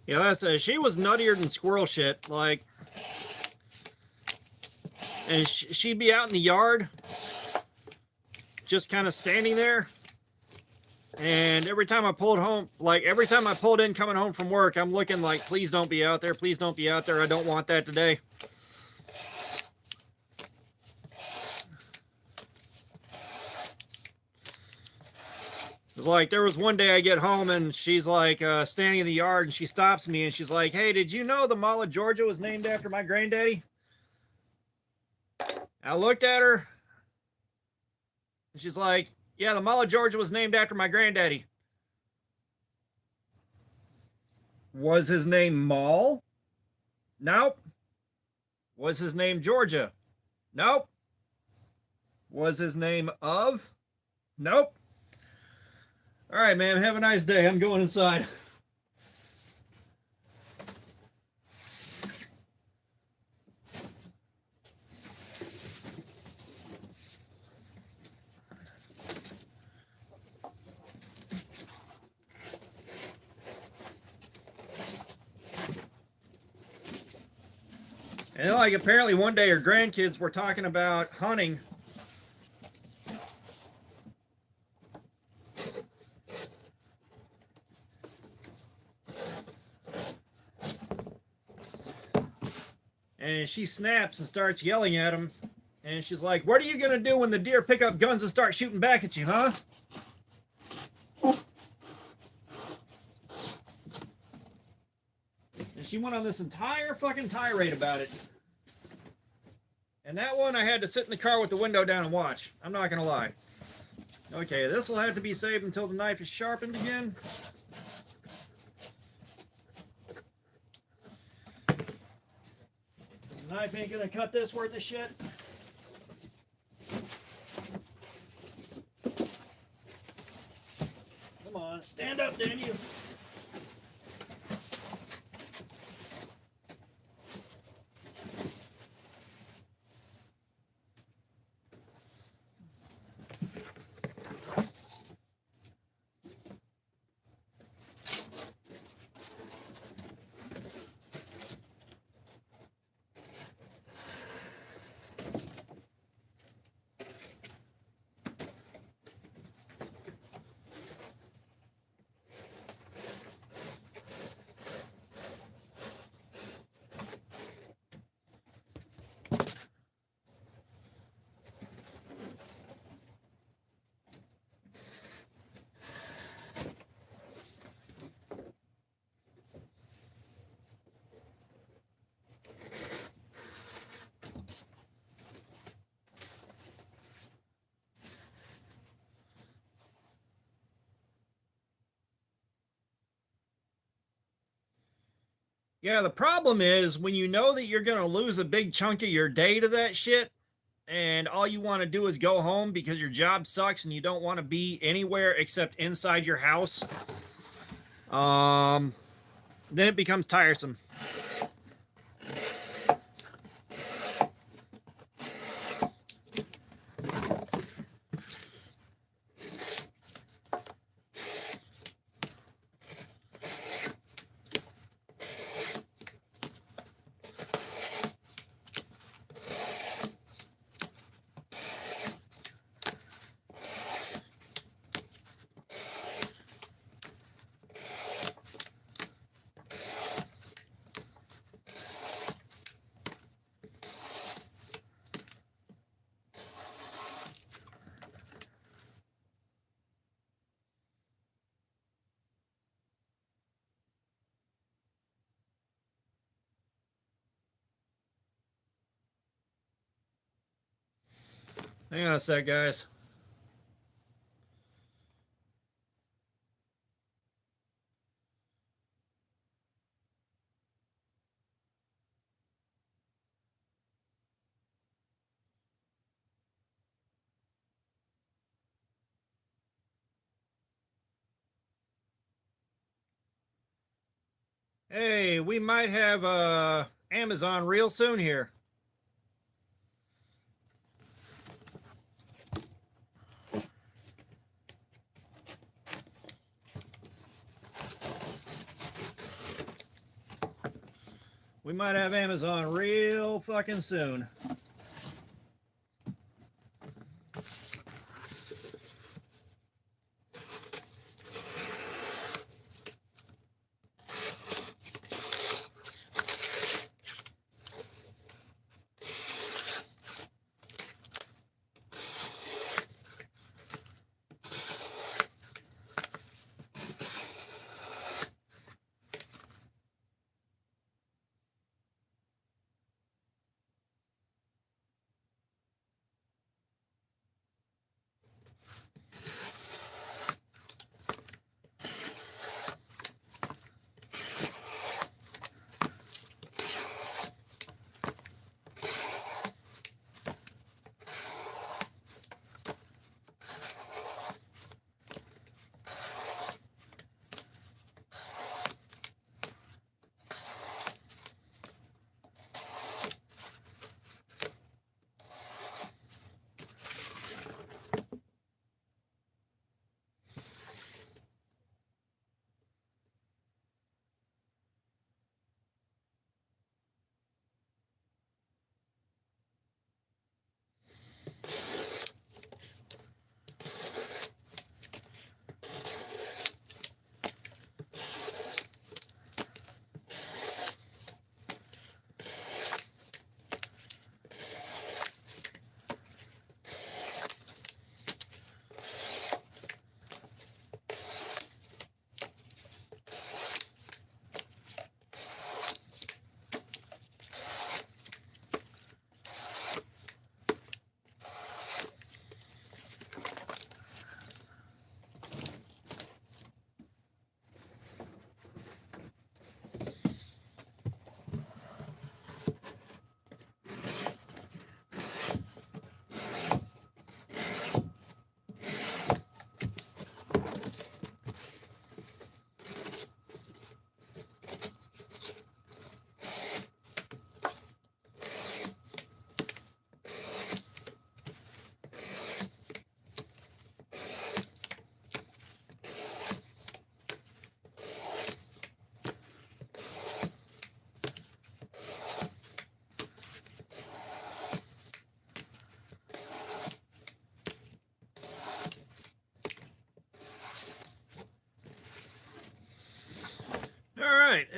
Yeah, she was nuttier than squirrel shit. Like, and she'd be out in the yard, just kind of standing there. And every time I pulled in coming home from work, I'm looking like, please don't be out there. Please don't be out there. I don't want that today. It's like there was one day I get home and she's like standing in the yard and she stops me and she's like, "Hey, did you know the Mall of Georgia was named after my granddaddy?" I looked at her and she's like, "Yeah, the Mall of Georgia was named after my granddaddy." Was his name Mall? Nope. Was his name Georgia? Nope. Was his name of? Nope. All right, man. Have a nice day. I'm going inside. And like apparently one day her grandkids were talking about hunting. And she snaps and starts yelling at him. And she's like, "What are you going to do when the deer pick up guns and start shooting back at you, huh?" And she went on this entire fucking tirade about it. And that one I had to sit in the car with the window down and watch. I'm not going to lie. Okay, this will have to be saved until the knife is sharpened again. The knife ain't going to cut this worth of shit. Come on, stand up, damn you. Yeah, the problem is when you know that you're going to lose a big chunk of your day to that shit, and all you want to do is go home because your job sucks and you don't want to be anywhere except inside your house, then it becomes tiresome. Hang on a sec, guys. Hey, we might have Amazon real soon here. We might have Amazon real fucking soon.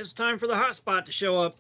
it's time for the hotspot to show up.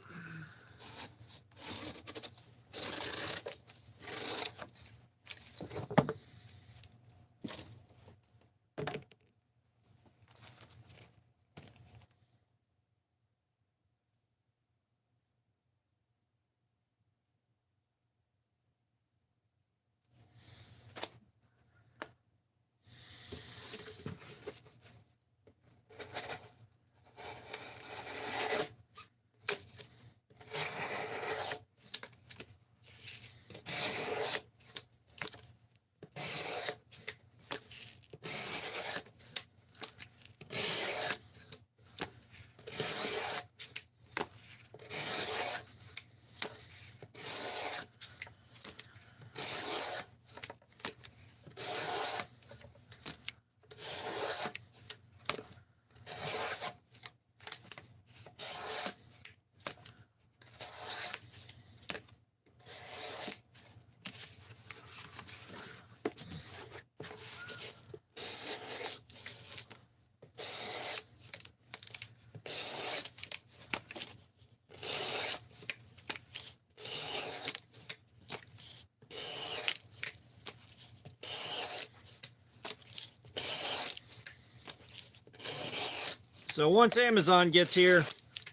So once Amazon gets here,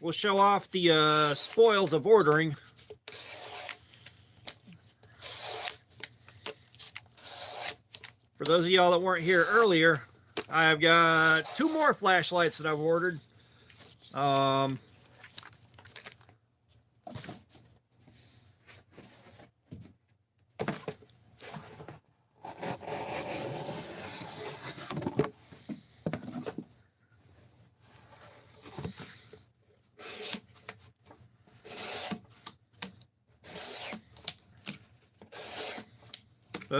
we'll show off the spoils of ordering. For those of y'all that weren't here earlier, I've got 2 more flashlights that I've ordered.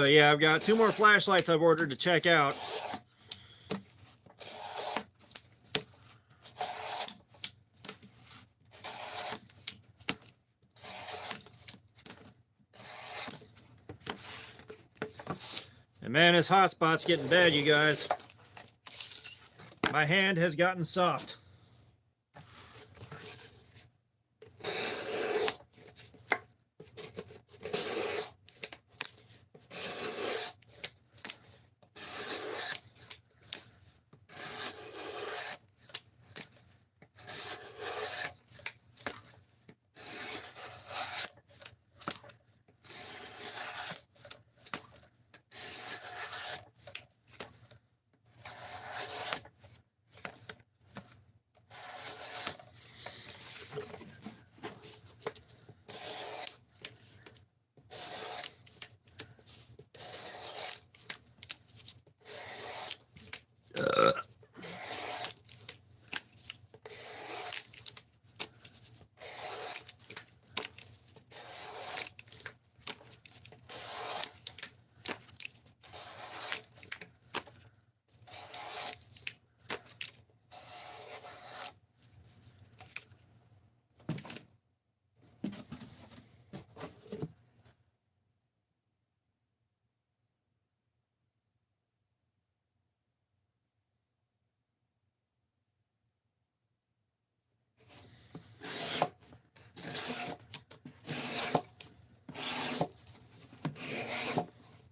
Yeah, I've got 2 more flashlights I've ordered to check out. And man, this hotspot's getting bad, you guys. My hand has gotten soft.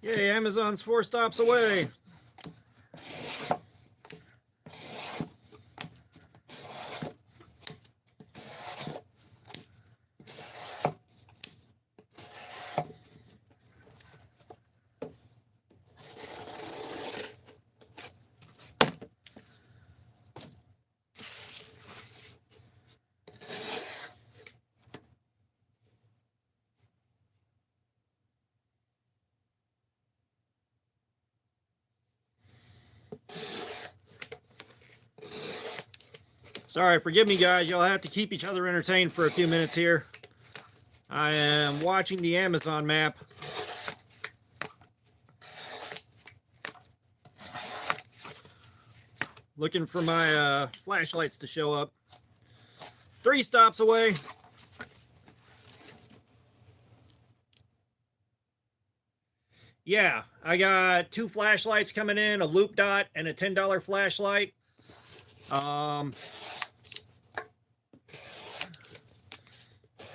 Yay, Amazon's 4 stops away. Sorry, forgive me guys, you'll have to keep each other entertained for a few minutes here. I am watching the Amazon map. Looking for my flashlights to show up. 3 stops away. Yeah, I got 2 flashlights coming in, a loop dot and a $10 flashlight.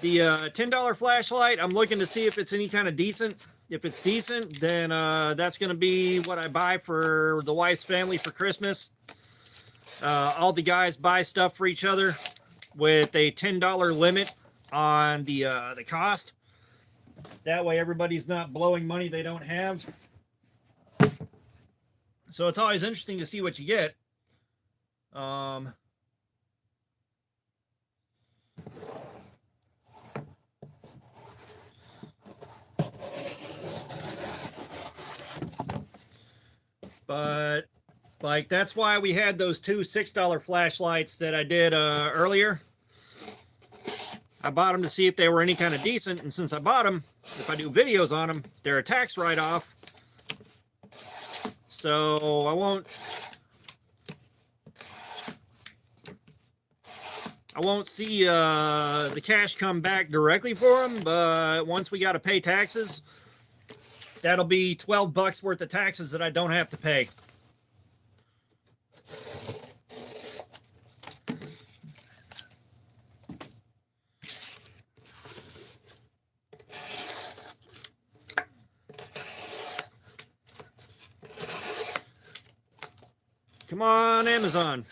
The $10 flashlight, I'm looking to see if it's any kind of decent. If it's decent, then that's going to be what I buy for the wife's family for Christmas. All the guys buy stuff for each other with a $10 limit on the cost. That way everybody's not blowing money they don't have. So it's always interesting to see what you get. But like, that's why we had those two $6 flashlights that I did earlier. I bought them to see if they were any kind of decent, and since I bought them, if I do videos on them, they're a tax write-off. So I won't see the cash come back directly for them, but once we got to pay taxes, that'll be $12 worth of taxes that I don't have to pay. Come on, Amazon.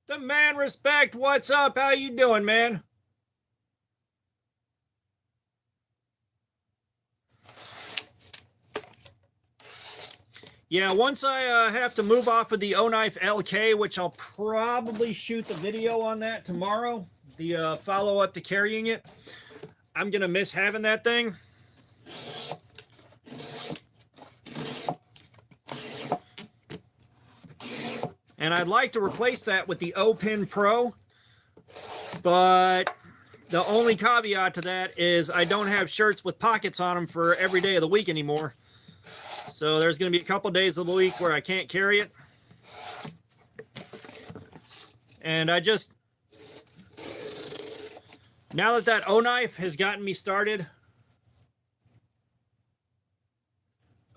The man respect, what's up? How you doing, man? Yeah, once I have to move off of the O-Knife LK, which I'll probably shoot the video on that tomorrow, the follow-up to carrying it. I'm going to miss having that thing. And I'd like to replace that with the O-Pen Pro, but the only caveat to that is I don't have shirts with pockets on them for every day of the week anymore. So there's going to be a couple days of the week where I can't carry it. And I just, now that that O-Knife has gotten me started.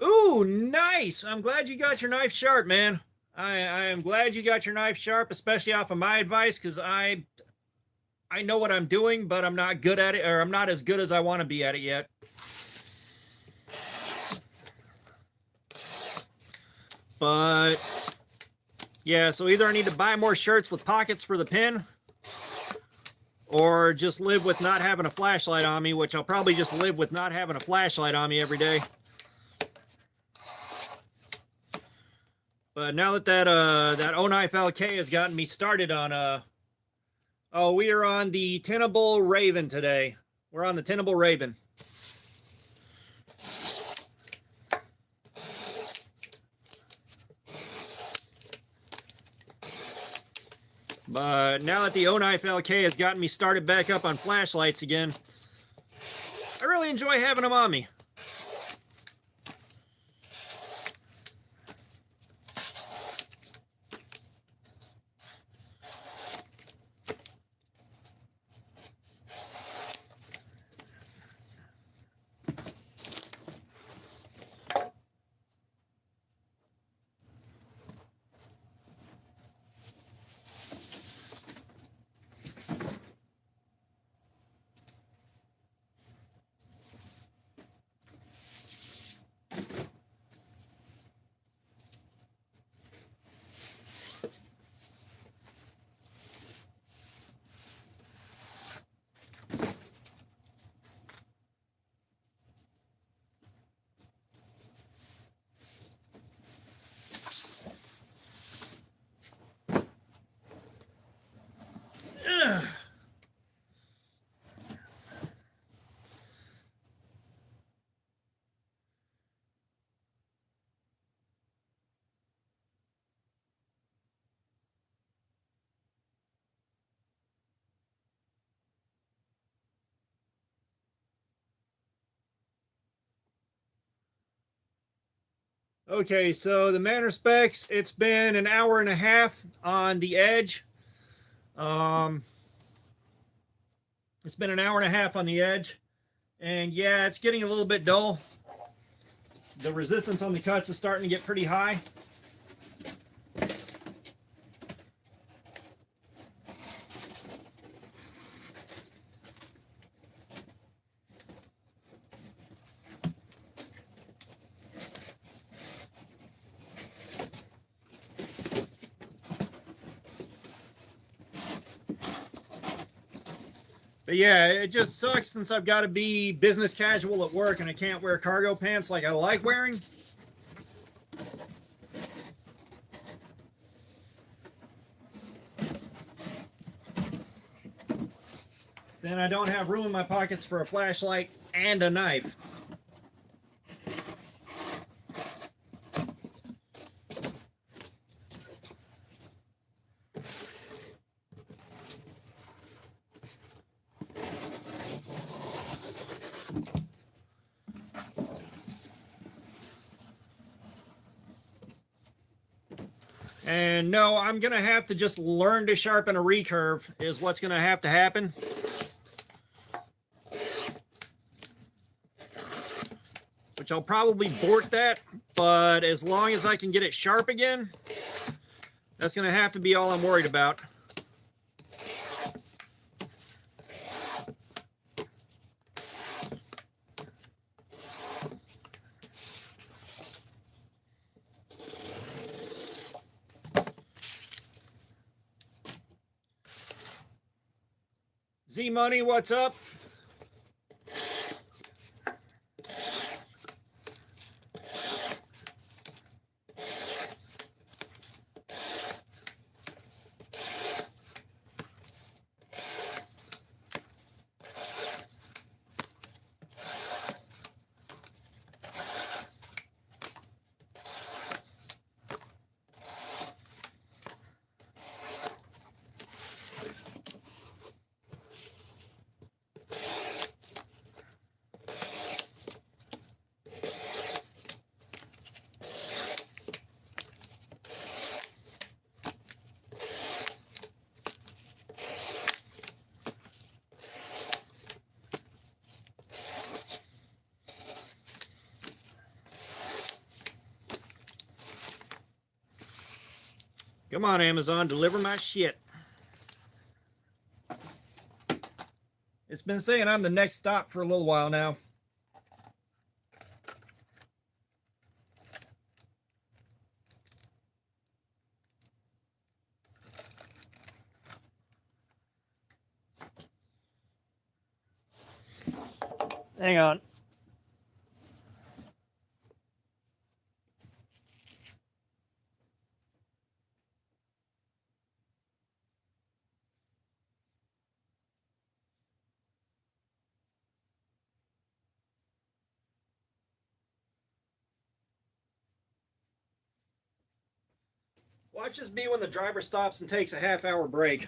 Ooh, nice. I'm glad you got your knife sharp, man. I am glad you got your knife sharp, especially off of my advice, because I know what I'm doing, but I'm not good at it, or I'm not as good as I want to be at it yet. But yeah, so either I need to buy more shirts with pockets for the pen, or just live with not having a flashlight on me, which I'll probably just live with not having a flashlight on me every day. But now that that O-Knife LK has gotten me started on oh, we are on the Tenable Raven today. We're on the Tenable Raven. But now that the O-Knife LK has gotten me started back up on flashlights again, I really enjoy having them on me. Okay, so the Manor specs, it's been an hour and a half on the Edge. It's been an hour and a half on the Edge. And yeah, it's getting a little bit dull. The resistance on the cuts is starting to get pretty high. But yeah, it just sucks since I've got to be business casual at work and I can't wear cargo pants like I like wearing. Then I don't have room in my pockets for a flashlight and a knife. And no, I'm going to have to just learn to sharpen a recurve is what's going to have to happen. Which I'll probably bort that, but as long as I can get it sharp again, that's going to have to be all I'm worried about. Z Money, what's up? Come on, Amazon, deliver my shit. It's been saying I'm the next stop for a little while now. Hang on. Watch this be when the driver stops and takes a half-hour break.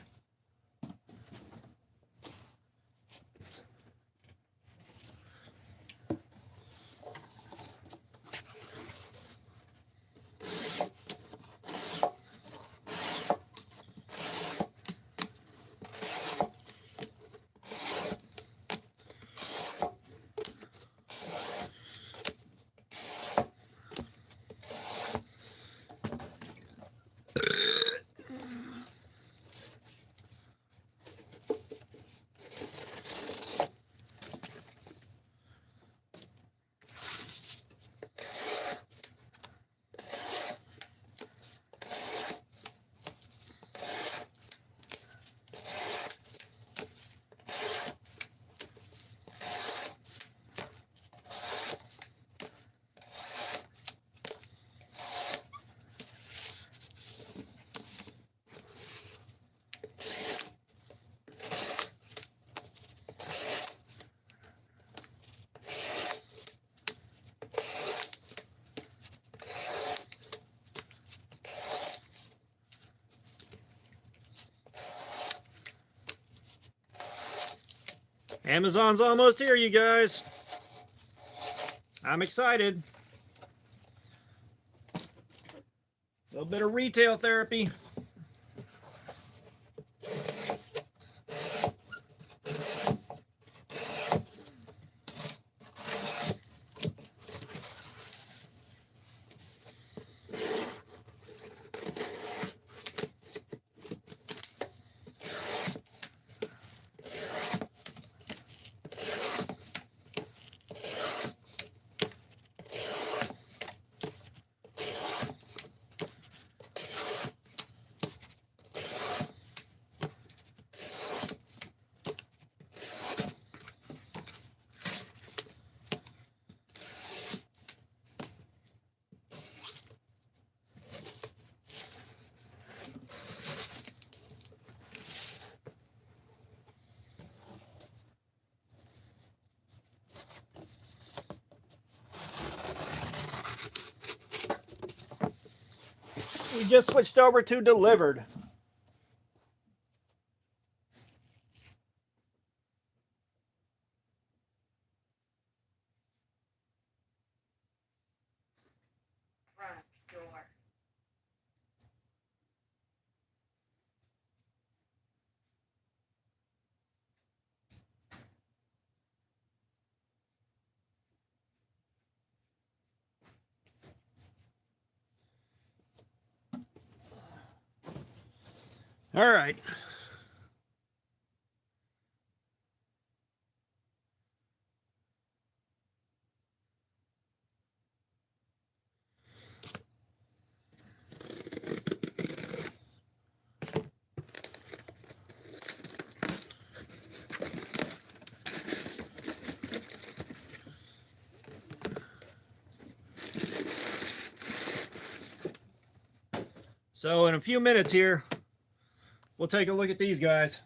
Amazon's almost here, you guys. I'm excited. A little bit of retail therapy. We just switched over to delivered. Front door. All right. So in a few minutes here, we'll take a look at these guys.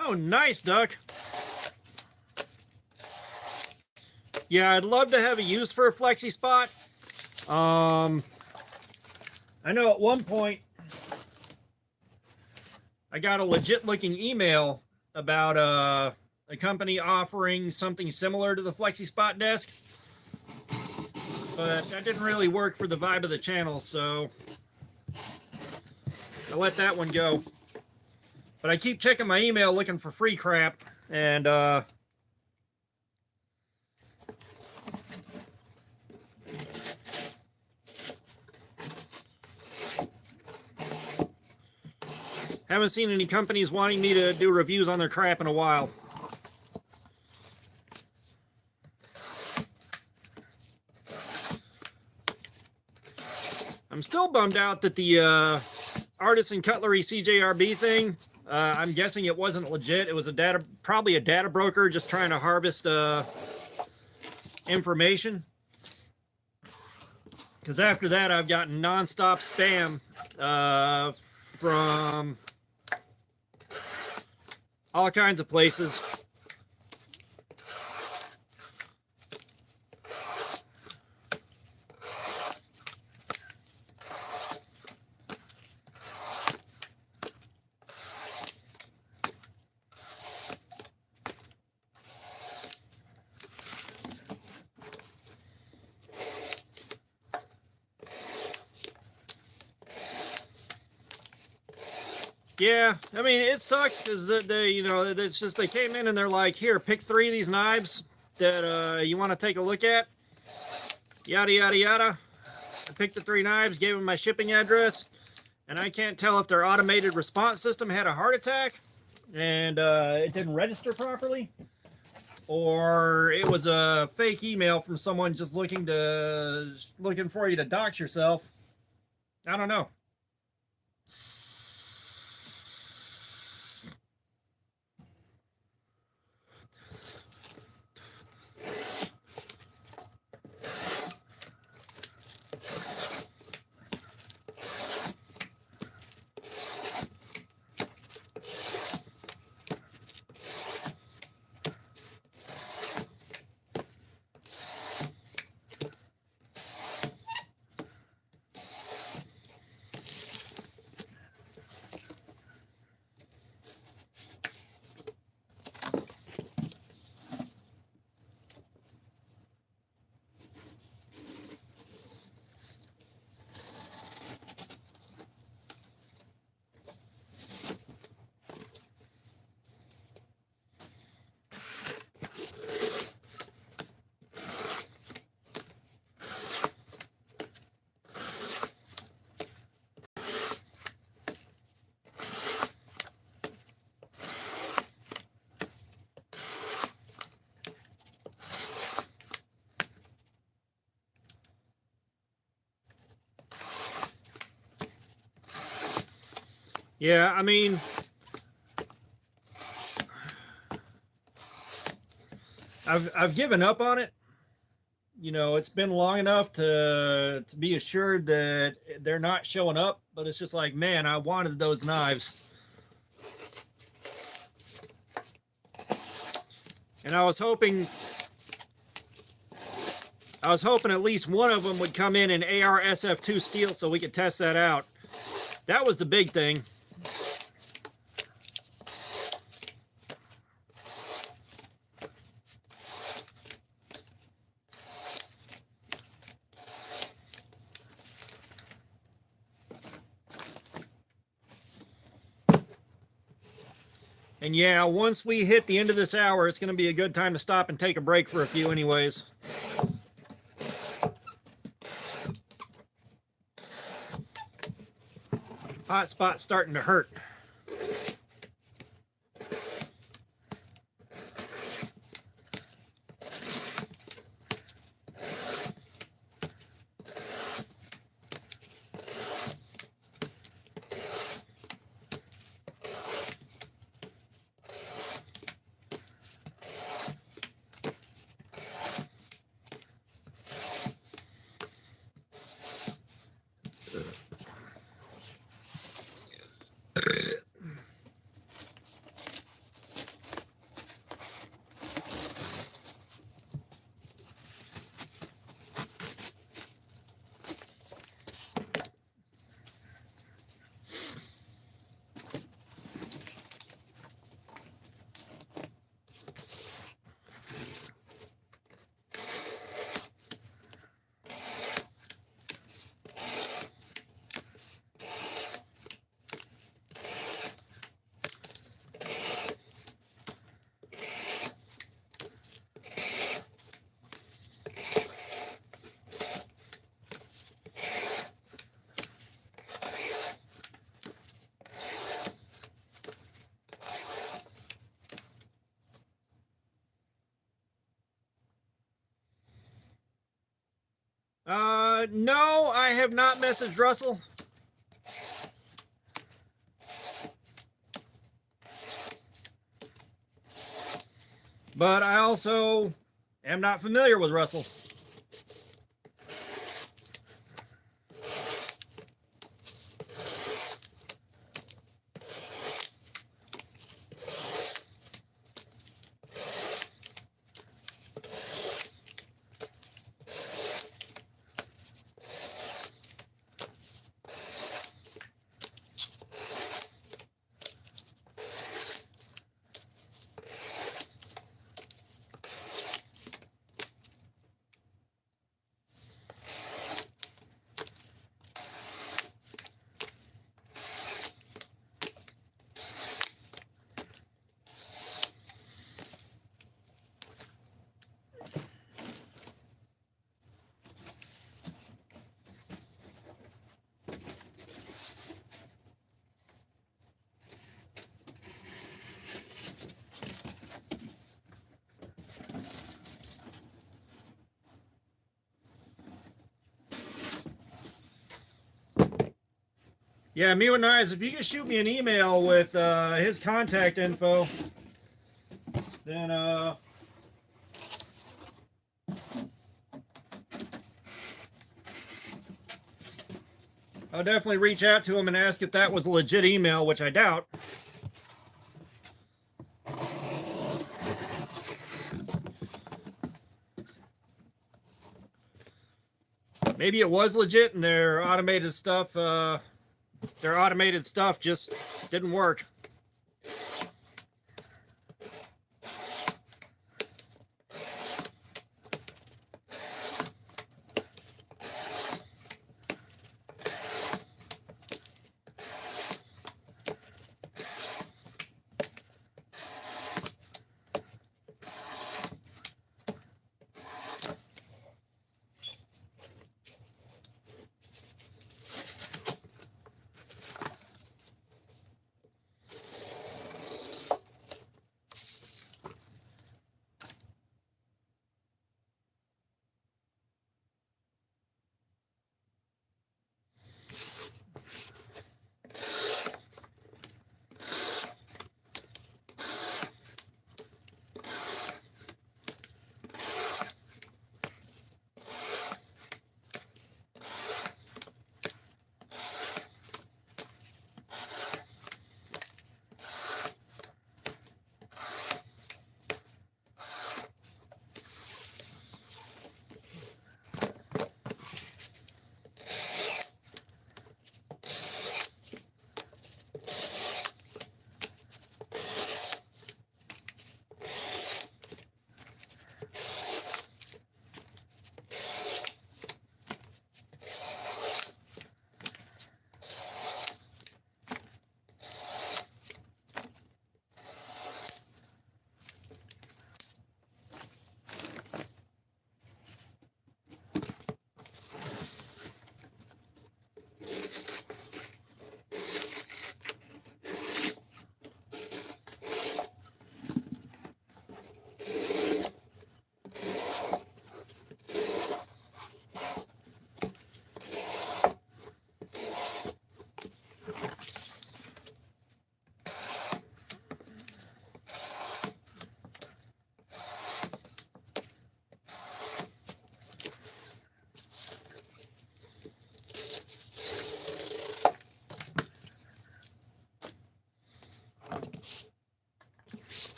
Oh, nice, Duck. Yeah, I'd love to have a use for a flexi spot. I know at one point I got a legit looking email about a company offering something similar to the flexi spot desk, but that didn't really work for the vibe of the channel, so I let that one go. But I keep checking my email looking for free crap, and haven't seen any companies wanting me to do reviews on their crap in a while. I'm still bummed out that the Artisan Cutlery CJRB thing, I'm guessing it wasn't legit. It was probably a data broker just trying to harvest information. Because after that, I've gotten nonstop spam from all kinds of places. Yeah, I mean, it sucks because they, you know, it's just they came in and they're like, here, pick 3 of these knives that you want to take a look at. Yada, yada, yada. I picked the 3 knives, gave them my shipping address, and I can't tell if their automated response system had a heart attack and it didn't register properly, or it was a fake email from someone just looking for you to dox yourself. I don't know. Yeah, I mean, I've given up on it. You know, it's been long enough to be assured that they're not showing up, but it's just like, man, I wanted those knives. And I was hoping at least one of them would come in AR-SF2 steel so we could test that out. That was the big thing. And yeah, once we hit the end of this hour, it's going to be a good time to stop and take a break for a few anyways. Hot spot starting to hurt. No, I have not messaged Russell. But I also am not familiar with Russell. Yeah, me and Nice, if you can shoot me an email with his contact info, then I'll definitely reach out to him and ask if that was a legit email, which I doubt. Maybe it was legit and their automated stuff just didn't work.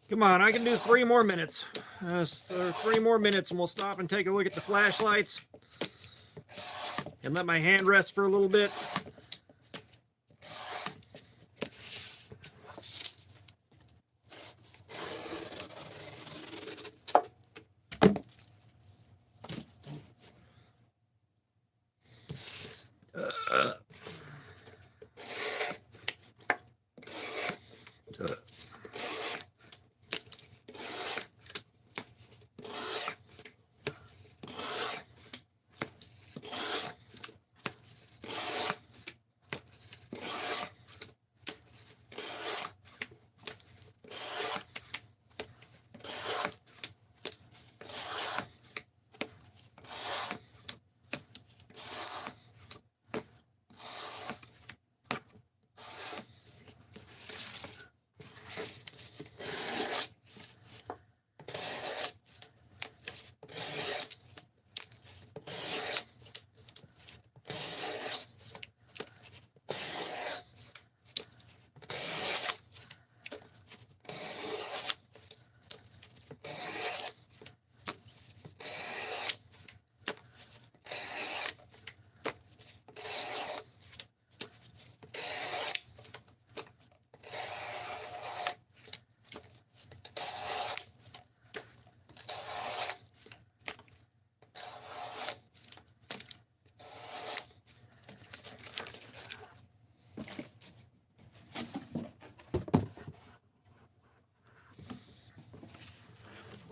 Come on, I can do 3 more minutes. 3 more minutes and we'll stop and take a look at the flashlights and let my hand rest for a little bit.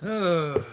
Ugh.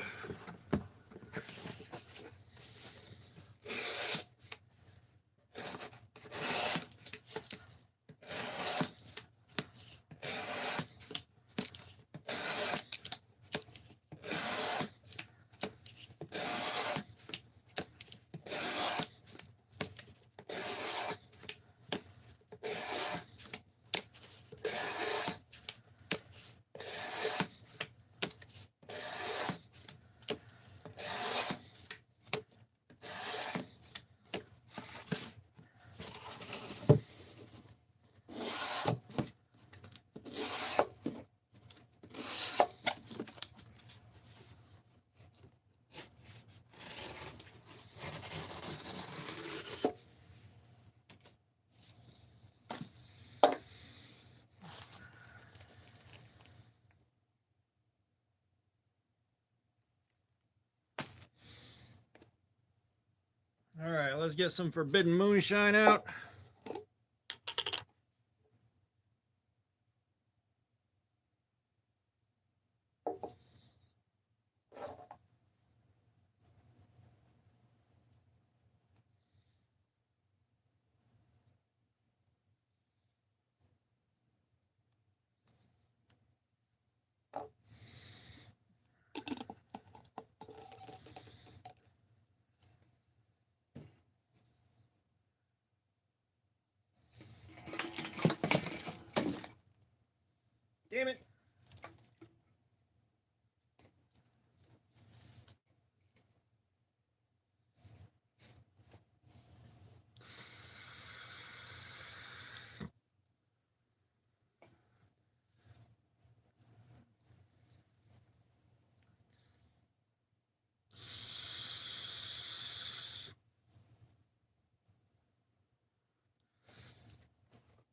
All right, let's get some forbidden moonshine out. Damn it.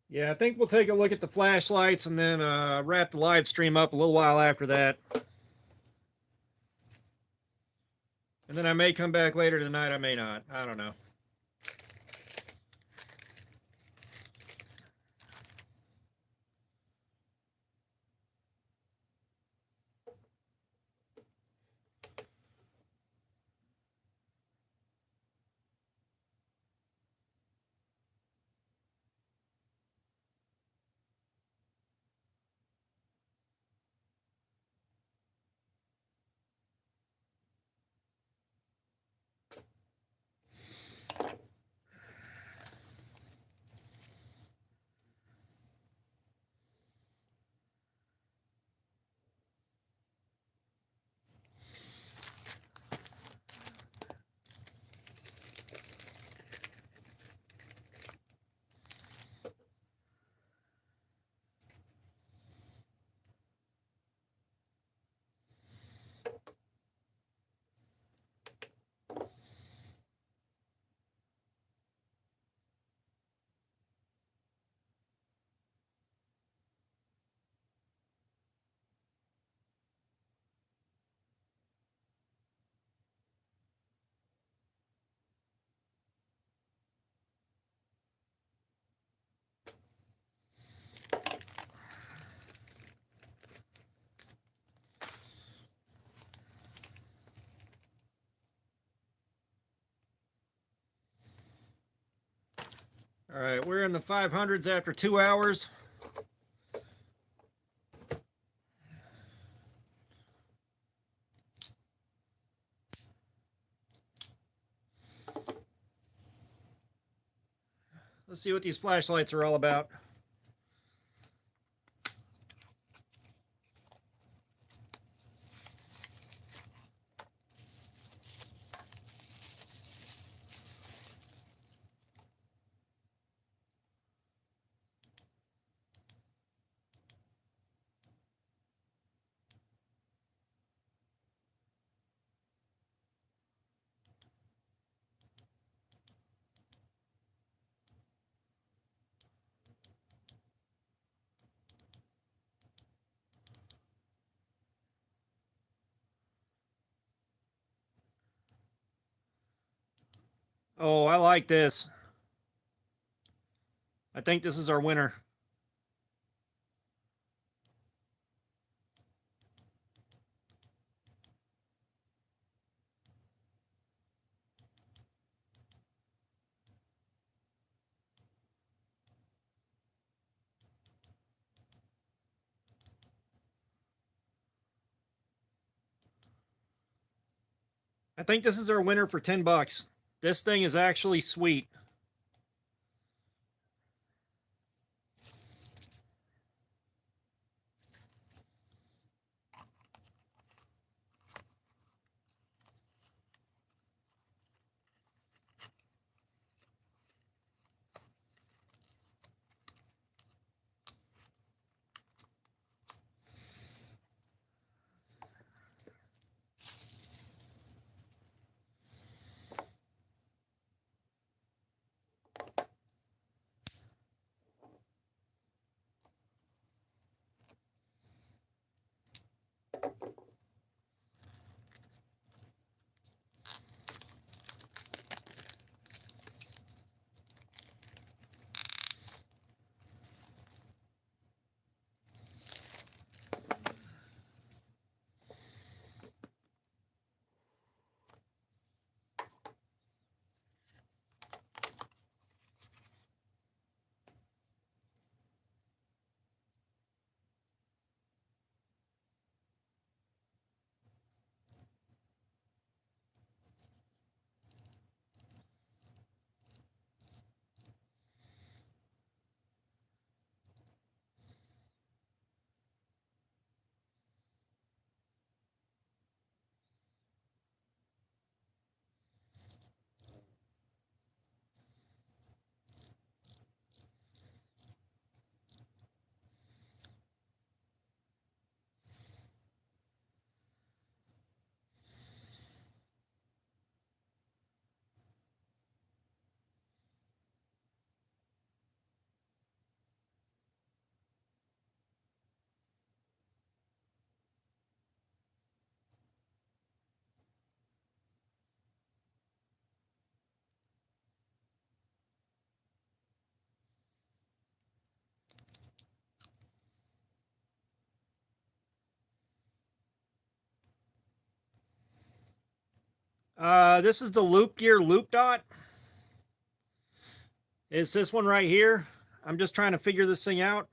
Yeah, I think we'll take a look at the flashlights and then wrap the live stream up a little while after that. And then I may come back later tonight. I may not. I don't know. All right, we're in the 500s after 2 hours. Let's see what these flashlights are all about. Oh, I like this. I think this is our winner. I think this is our winner for 10 bucks. This thing is actually sweet. This is the Loop Gear Loop Dot. It's this one right here. I'm just trying to figure this thing out.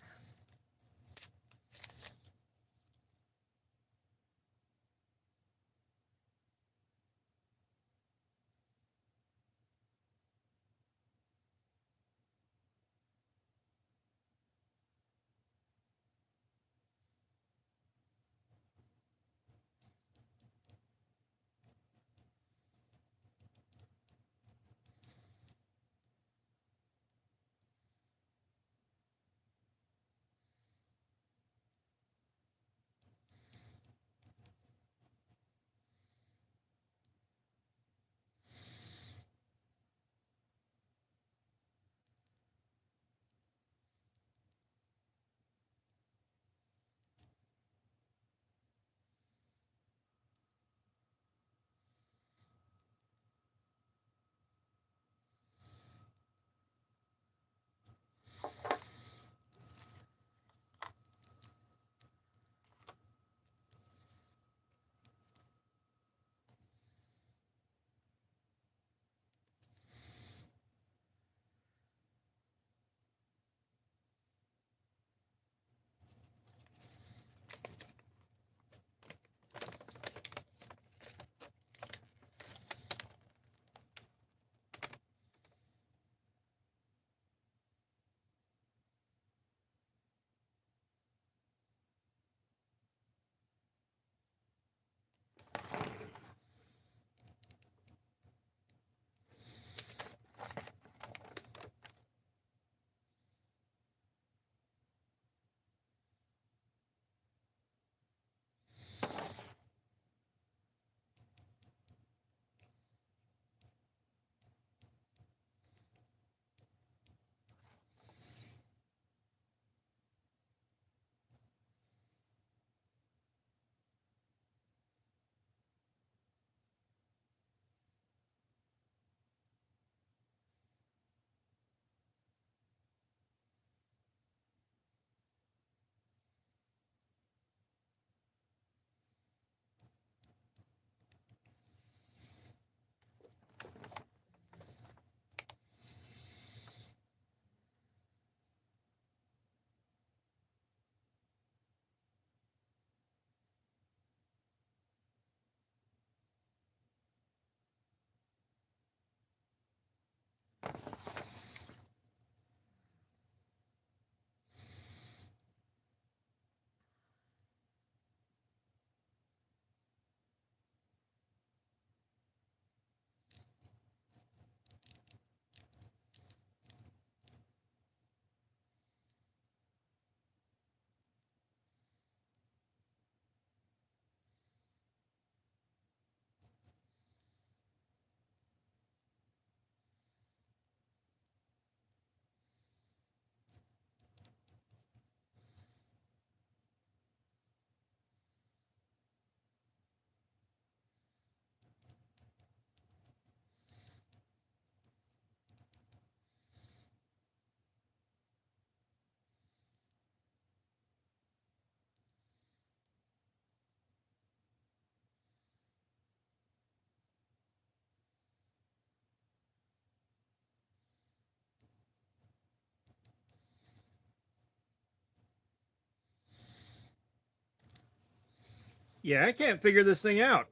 Yeah, I can't figure this thing out.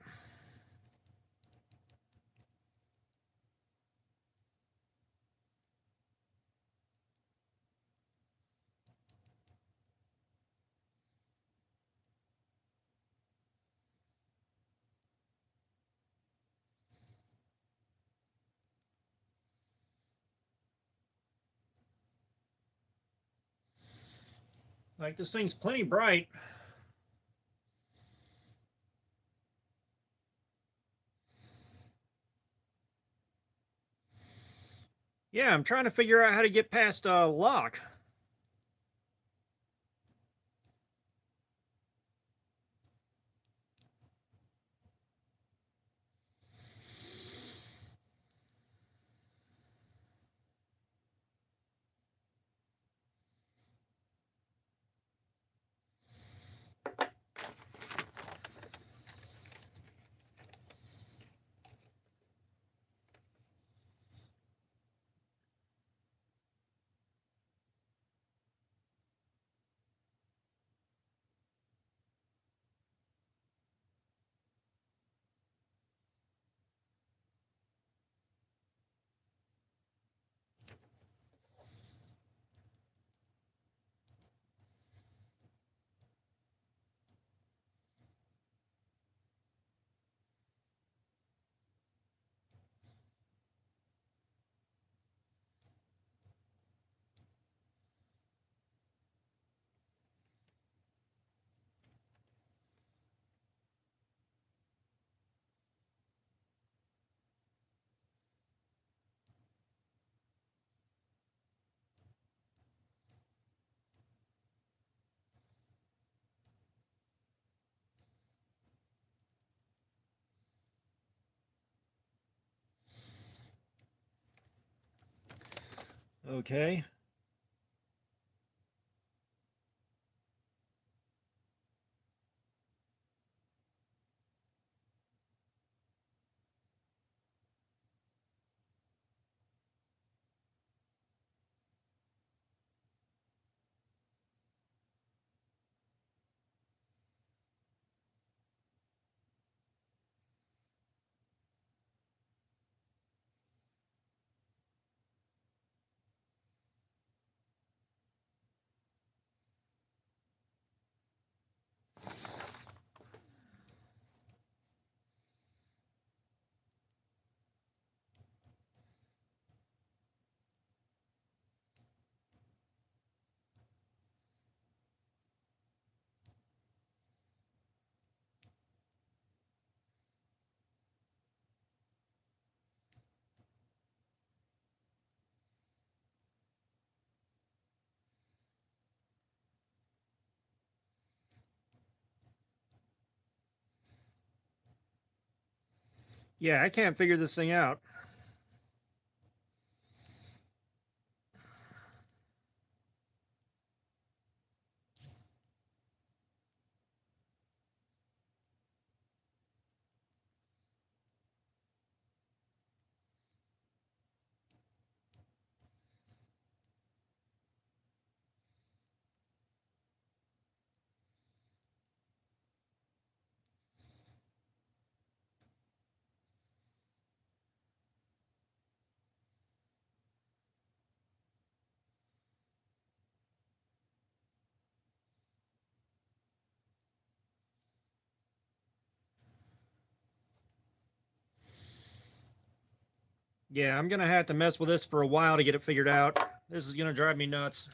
Like, this thing's plenty bright. Yeah, I'm trying to figure out how to get past lock. Okay. Yeah, I can't figure this thing out. Yeah, I'm gonna have to mess with this for a while to get it figured out. This is gonna drive me nuts.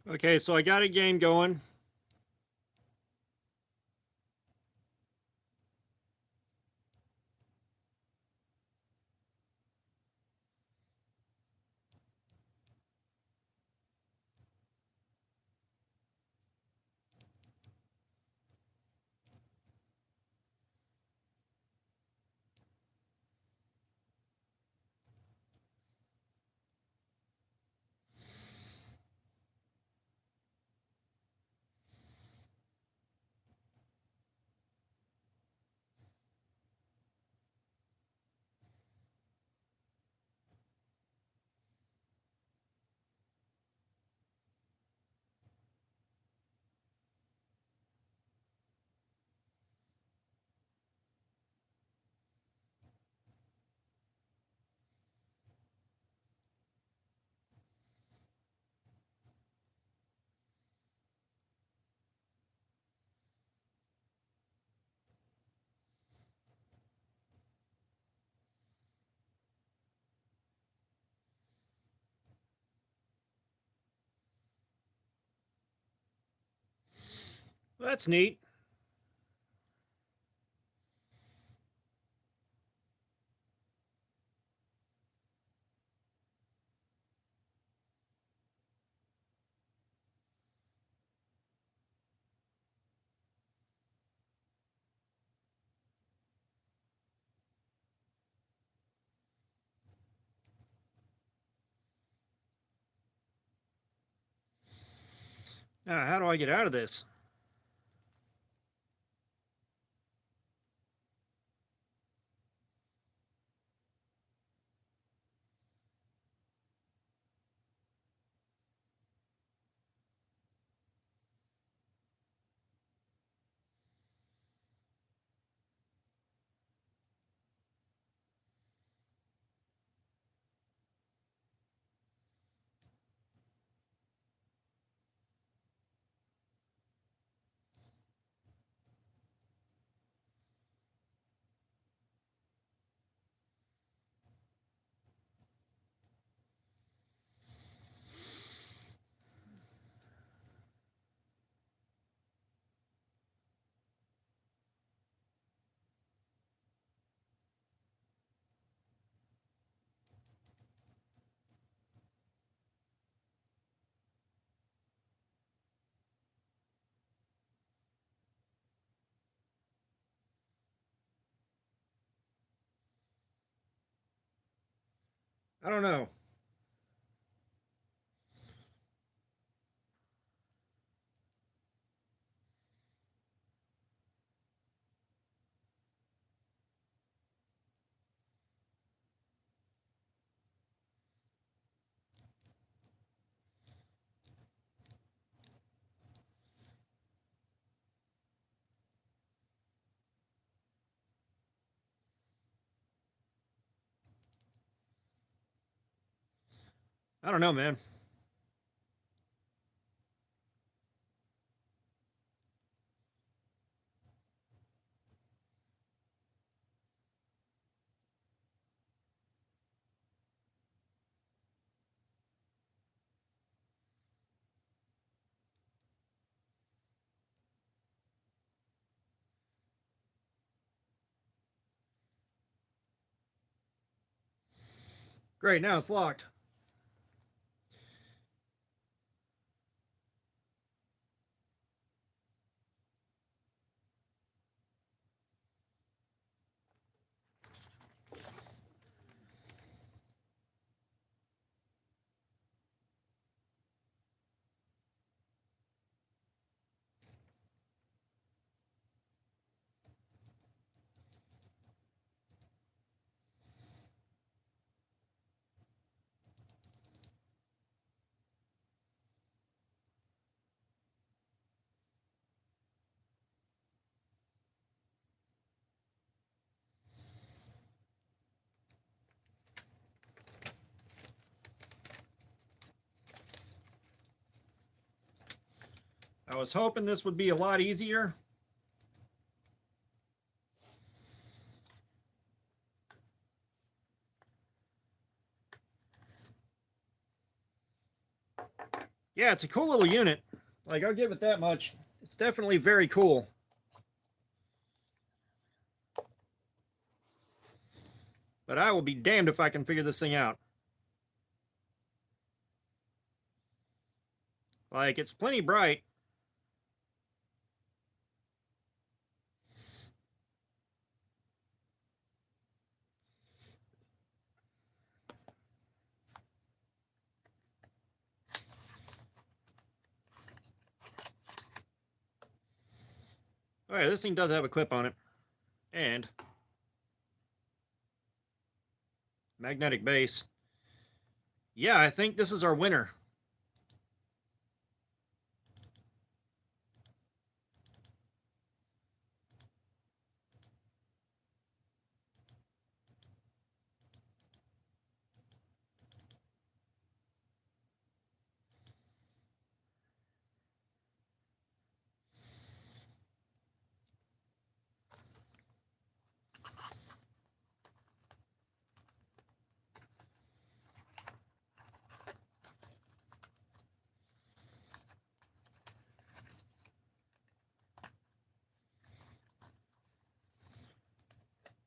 Okay, so I got a game going. That's neat. Now, how do I get out of this? I don't know. I don't know, man. Great, now it's locked. I was hoping this would be a lot easier. Yeah, it's a cool little unit. Like, I'll give it that much. It's definitely very cool. But I will be damned if I can figure this thing out. Like, it's plenty bright. Oh yeah, this thing does have a clip on it. And magnetic base. Yeah, I think this is our winner.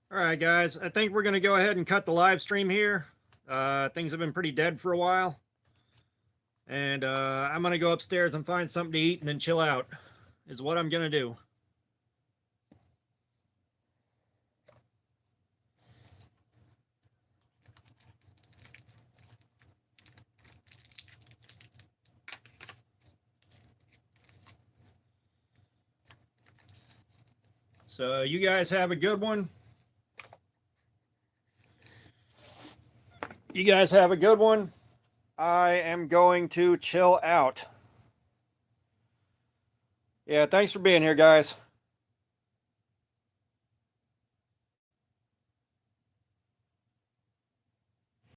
All right, guys, I think we're going to go ahead and cut the live stream here. Things have been pretty dead for a while. And I'm going to go upstairs and find something to eat and then chill out, is what I'm going to do. So you guys have a good one. You guys have a good one. I am going to chill out. Yeah, thanks for being here, guys.